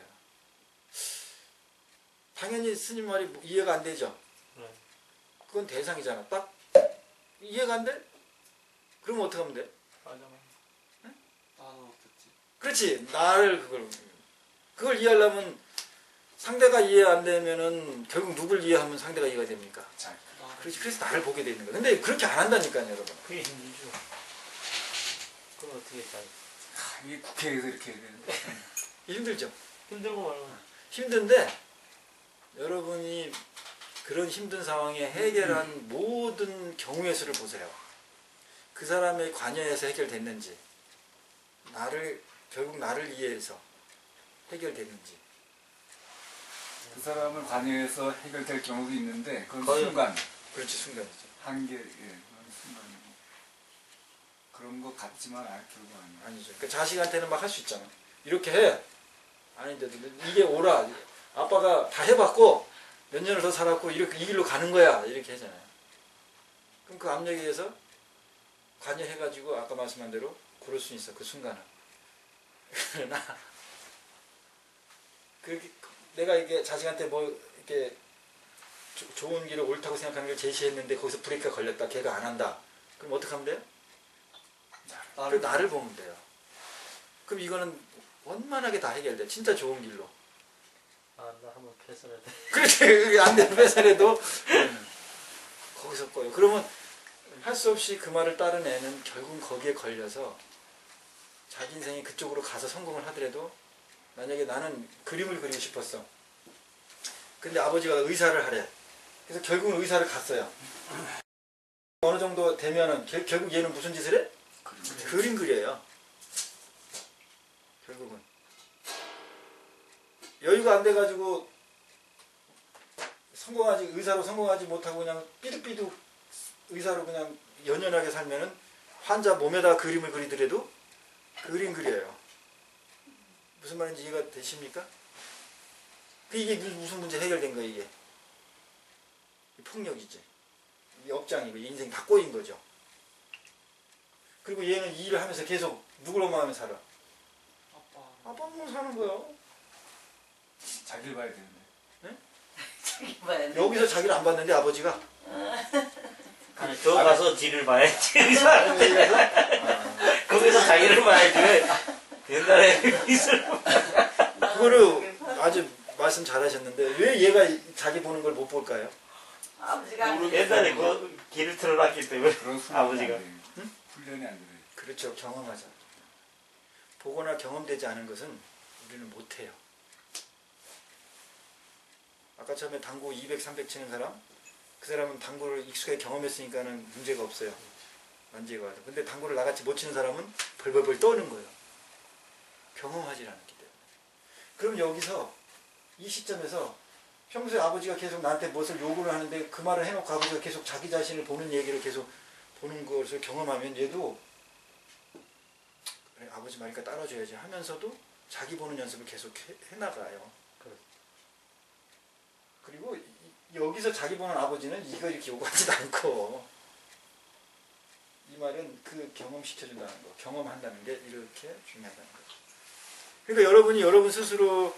당연히 스님 말이 이해가 안 되죠. 그건 대상이잖아. 딱 이해가 안 돼? 그러면 어떻게 하면 돼? 맞아. 나는 어땠지? 그렇지. 나를 그걸 이해하려면 상대가 이해 안 되면은 결국 누굴 이해하면 상대가 이해가 됩니까? 자, 그렇지. 그래서 나를 보게 되는 거야. 근데 그렇게 안 한다니까요, 여러분. 그게 힘들죠. 그럼 어떻게 잘? 이게 국회에서 이렇게 해야 되는 힘들죠. 힘들고 말고. 힘든데 여러분이 그런 힘든 상황에 해결한 모든 경우의 수를 보세요. 그 사람의 관여에서 해결됐는지 결국 나를 이해해서 해결됐는지 그 사람을 관여해서 해결될 경우도 있는데 그건 거의- 순간 그렇지 순간이죠. 한계 그건 순간이고 그런 것 같지만 결국 아니야. 아니죠. 그 자식한테는 막 할 수 있잖아. 이렇게 해. 아닌데도 이게 오라. 아빠가 다 해봤고 몇 년을 더 살았고 이렇게 이 길로 가는 거야. 이렇게 하잖아요. 그럼 그 압력에 의해서 관여해가지고 아까 말씀한 대로 고를 수 있어. 그 순간은. 그러나 내가 이게 자식한테 뭐 이렇게 좋은 길을 옳다고 생각하는 걸 제시했는데 거기서 브레이크가 걸렸다. 걔가 안 한다. 그럼 어떻게 하면 돼요? 나를 보면 돼요. 그럼 이거는 원만하게 다 해결돼. 진짜 좋은 길로. 아, 나 한번 패스해야 돼. 그렇지. 그게 안 되는 회사라도 거기서 꺼요. 그러면 할 수 없이 그 말을 따른 애는 결국 거기에 걸려서 자기 인생이 그쪽으로 가서 성공을 하더라도 만약에 나는 그림을 그리고 싶었어. 근데 아버지가 의사를 하래. 그래서 결국은 의사를 갔어요. 어느 정도 되면은 결국 얘는 무슨 짓을 해? 그림 그려요. 결국은. 여유가 안 돼가지고 의사로 성공하지 못하고 그냥 삐득삐득 의사로 그냥 연연하게 살면은 환자 몸에다 그림을 그리더라도 그림 그려요. 무슨 말인지 이해가 되십니까? 이게 무슨 문제 해결된 거예요, 이게? 폭력이지. 이 업장이고 인생 다 꼬인 거죠. 그리고 얘는 이 일을 하면서 계속 누굴 원망하며 살아? 아빠 몸 사는 거야. 자기를 봐야 되는데. 자기 봐야 돼. 여기서 자기를 안 봤는데 아버지가 아니, 저 가서 뒤를 봐야지. 여기서 거기서 자기를 봐야지. 옛날에 빚을 그거를 아주 말씀 잘하셨는데 왜 얘가 자기 보는 걸 못 볼까요? 아버지가 안 모르겠어요. 옛날에 그 길을 틀어놨기 때문에 그런 훈련이 아버지가. 안 돼요. 훈련이 안 돼요. 그렇죠. 경험하자. 보거나 경험되지 않은 것은 우리는 못해요. 아까 처음에 당구 200, 300 치는 사람, 그 사람은 당구를 익숙하게 경험했으니까는 문제가 없어요. 만지가 와도. 근데 당구를 나같이 못 치는 사람은 벌벌벌 떠는 거예요. 경험하지 않았기 때문에. 그럼 여기서 이 시점에서 평소에 아버지가 계속 나한테 무엇을 요구를 하는데 그 말을 해놓고 아버지가 계속 자기 자신을 보는 얘기를 계속 보는 것을 경험하면 얘도 그래, 아버지 말니까 따라줘야지 하면서도 자기 보는 연습을 계속 해나가요. 그리고 여기서 자기 보는 아버지는 이거 이렇게 요구하지도 않고 이 말은 그 경험시켜준다는 거, 경험한다는 게 이렇게 중요하다는 거죠. 그러니까 여러분이 여러분 스스로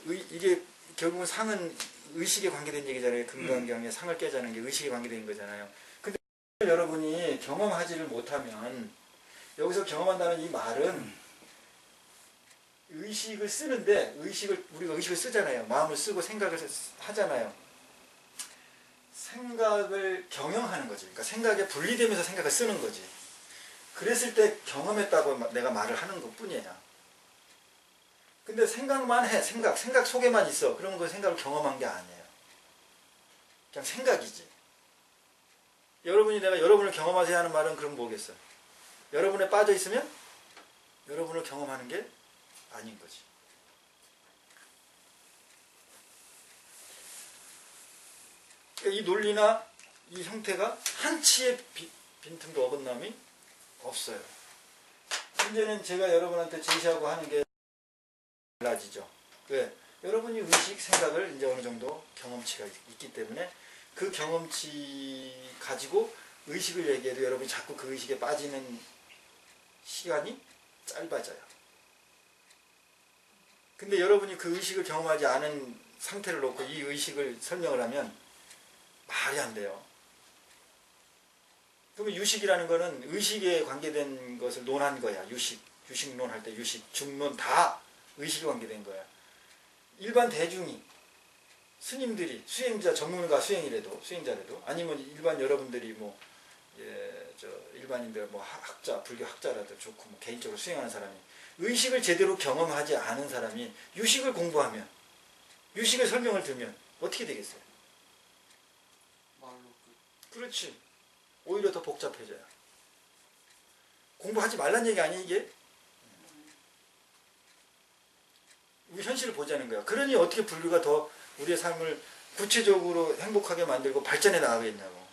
이게 결국은 상은 의식에 관계된 얘기잖아요. 금강경의 상을 깨자는 게 의식에 관계된 거잖아요. 근데 여러분이 경험하지를 못하면 여기서 경험한다는 이 말은 의식을 쓰는데 우리가 의식을 쓰잖아요. 마음을 쓰고 생각을 하잖아요. 생각을 경영하는 거지. 그러니까 생각에 분리되면서 생각을 쓰는 거지. 그랬을 때 경험했다고 내가 말을 하는 것 뿐이야. 근데 생각만 해. 생각 속에만 있어. 그러면 그 생각을 경험한 게 아니에요. 그냥 생각이지. 여러분이 내가 여러분을 경험하세요 하는 말은 그럼 뭐겠어요? 여러분에 빠져 있으면 여러분을 경험하는 게 아닌 거지. 이 논리나 이 형태가 한치의 빈틈도 어긋남이 없어요. 문제는 제가 여러분한테 제시하고 하는 게 달라지죠. 왜? 여러분이 의식, 생각을 이제 어느 정도 경험치가 있기 때문에 그 경험치 가지고 의식을 얘기해도 여러분이 자꾸 그 의식에 빠지는 시간이 짧아져요. 근데 여러분이 그 의식을 경험하지 않은 상태를 놓고 이 의식을 설명을 하면 말이 안 돼요. 그러면 유식이라는 거는 의식에 관계된 것을 논한 거야. 유식론 할 때 유식, 중론 다 의식에 관계된 거야. 일반 대중이 스님들이 수행자 전문가 수행자라도 아니면 일반 여러분들이 일반인들 학자 불교 학자라도 좋고 개인적으로 수행하는 사람이 의식을 제대로 경험하지 않은 사람이 유식을 공부하면 유식의 설명을 들으면 어떻게 되겠어요? 말로 그렇지. 오히려 더 복잡해져요. 공부하지 말란 얘기 아니에요 이게? 우리 현실을 보자는 거야. 그러니 어떻게 불교가 더 우리의 삶을 구체적으로 행복하게 만들고 발전해 나가겠냐고.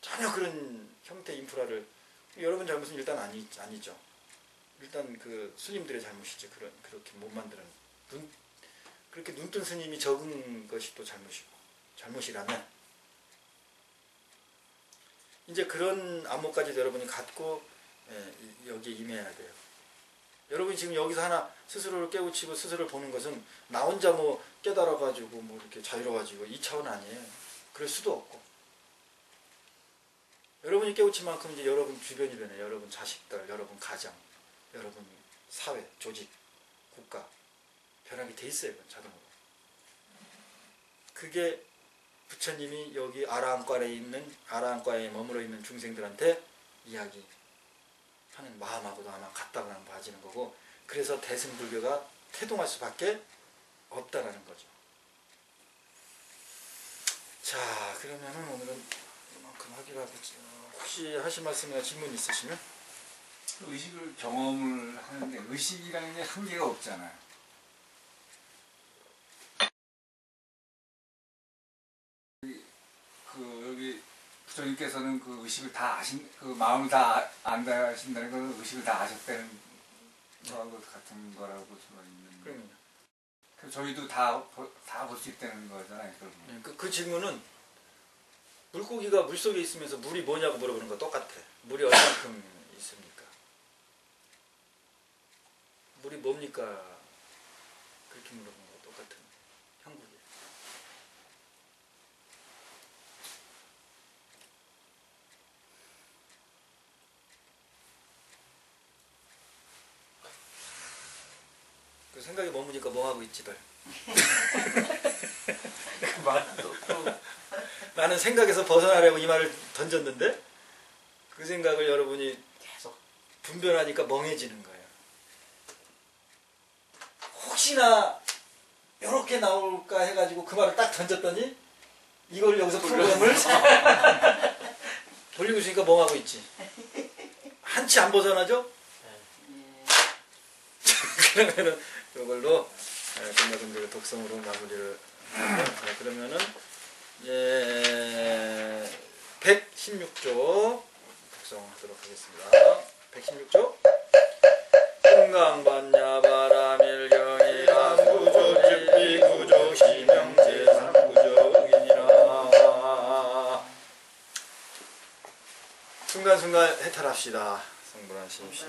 전혀 그런 형태 인프라를 여러분 잘못은 일단 아니죠. 일단 그 스님들의 잘못이죠. 그렇게 못 만드는 그렇게 눈뜬 스님이 적은 것이 또 잘못이라면 이제 그런 안목까지 여러분이 갖고 여기에 임해야 돼요. 여러분이 지금 여기서 하나 스스로를 깨우치고 스스로를 보는 것은 나 혼자 깨달아가지고 이렇게 자유로워지고 이 차원 아니에요. 그럴 수도 없고. 여러분이 깨우친 만큼 이제 여러분 주변이 변해요. 여러분 자식들, 여러분 가정, 여러분 사회, 조직, 국가 변하게 돼 있어요. 자동으로. 그게 부처님이 여기 아라한과에 머물러 있는 중생들한테 이야기하는 마음하고도 아마 같다고 봐지는 거고, 그래서 대승불교가 태동할 수밖에 없다라는 거죠. 자, 그러면은 오늘은 이만큼 하기로 하고, 혹시 하실 말씀이나 질문 있으시면? 의식을 경험을 하는데 의식이라는 게 한계가 없잖아요. 여기 부처님께서는 그 의식을 다 그 마음을 다 안다 하신다는 건 의식을 다 아셨다는 거하고 같은 거라고 저는 있는데. 그럼요. 저희도 다 볼 수 있다는 거잖아요. 결국. 그 질문은 물고기가 물속에 있으면서 물이 뭐냐고 물어보는 거 똑같아. 물이 얼만큼 있습니까? 물이 뭡니까? 그렇게 물어본 거 똑같은 형국이에요. 그 생각에 머무니까 뭐 하고 있지들. 그 말도 또 나는 생각에서 벗어나려고 이 말을 던졌는데 그 생각을 여러분이 계속 분별하니까 멍해지는 거예요. 혹시나 이렇게 나올까 해가지고 그 말을 딱 던졌더니 이걸 여기서 프로그램을 돌리고 있으니까 멍하고 있지. 한치 안 벗어나죠? 예. 그러면은 이걸로 끝나금 독성으로 마무리를 하고, 그러면은 이제 116조 독성하도록 하겠습니다. 116조 풍강반야 바라밀경이라 구조 집비 구조 시명제 삼구조이니라. 순간순간 해탈합시다. 성불하십시오.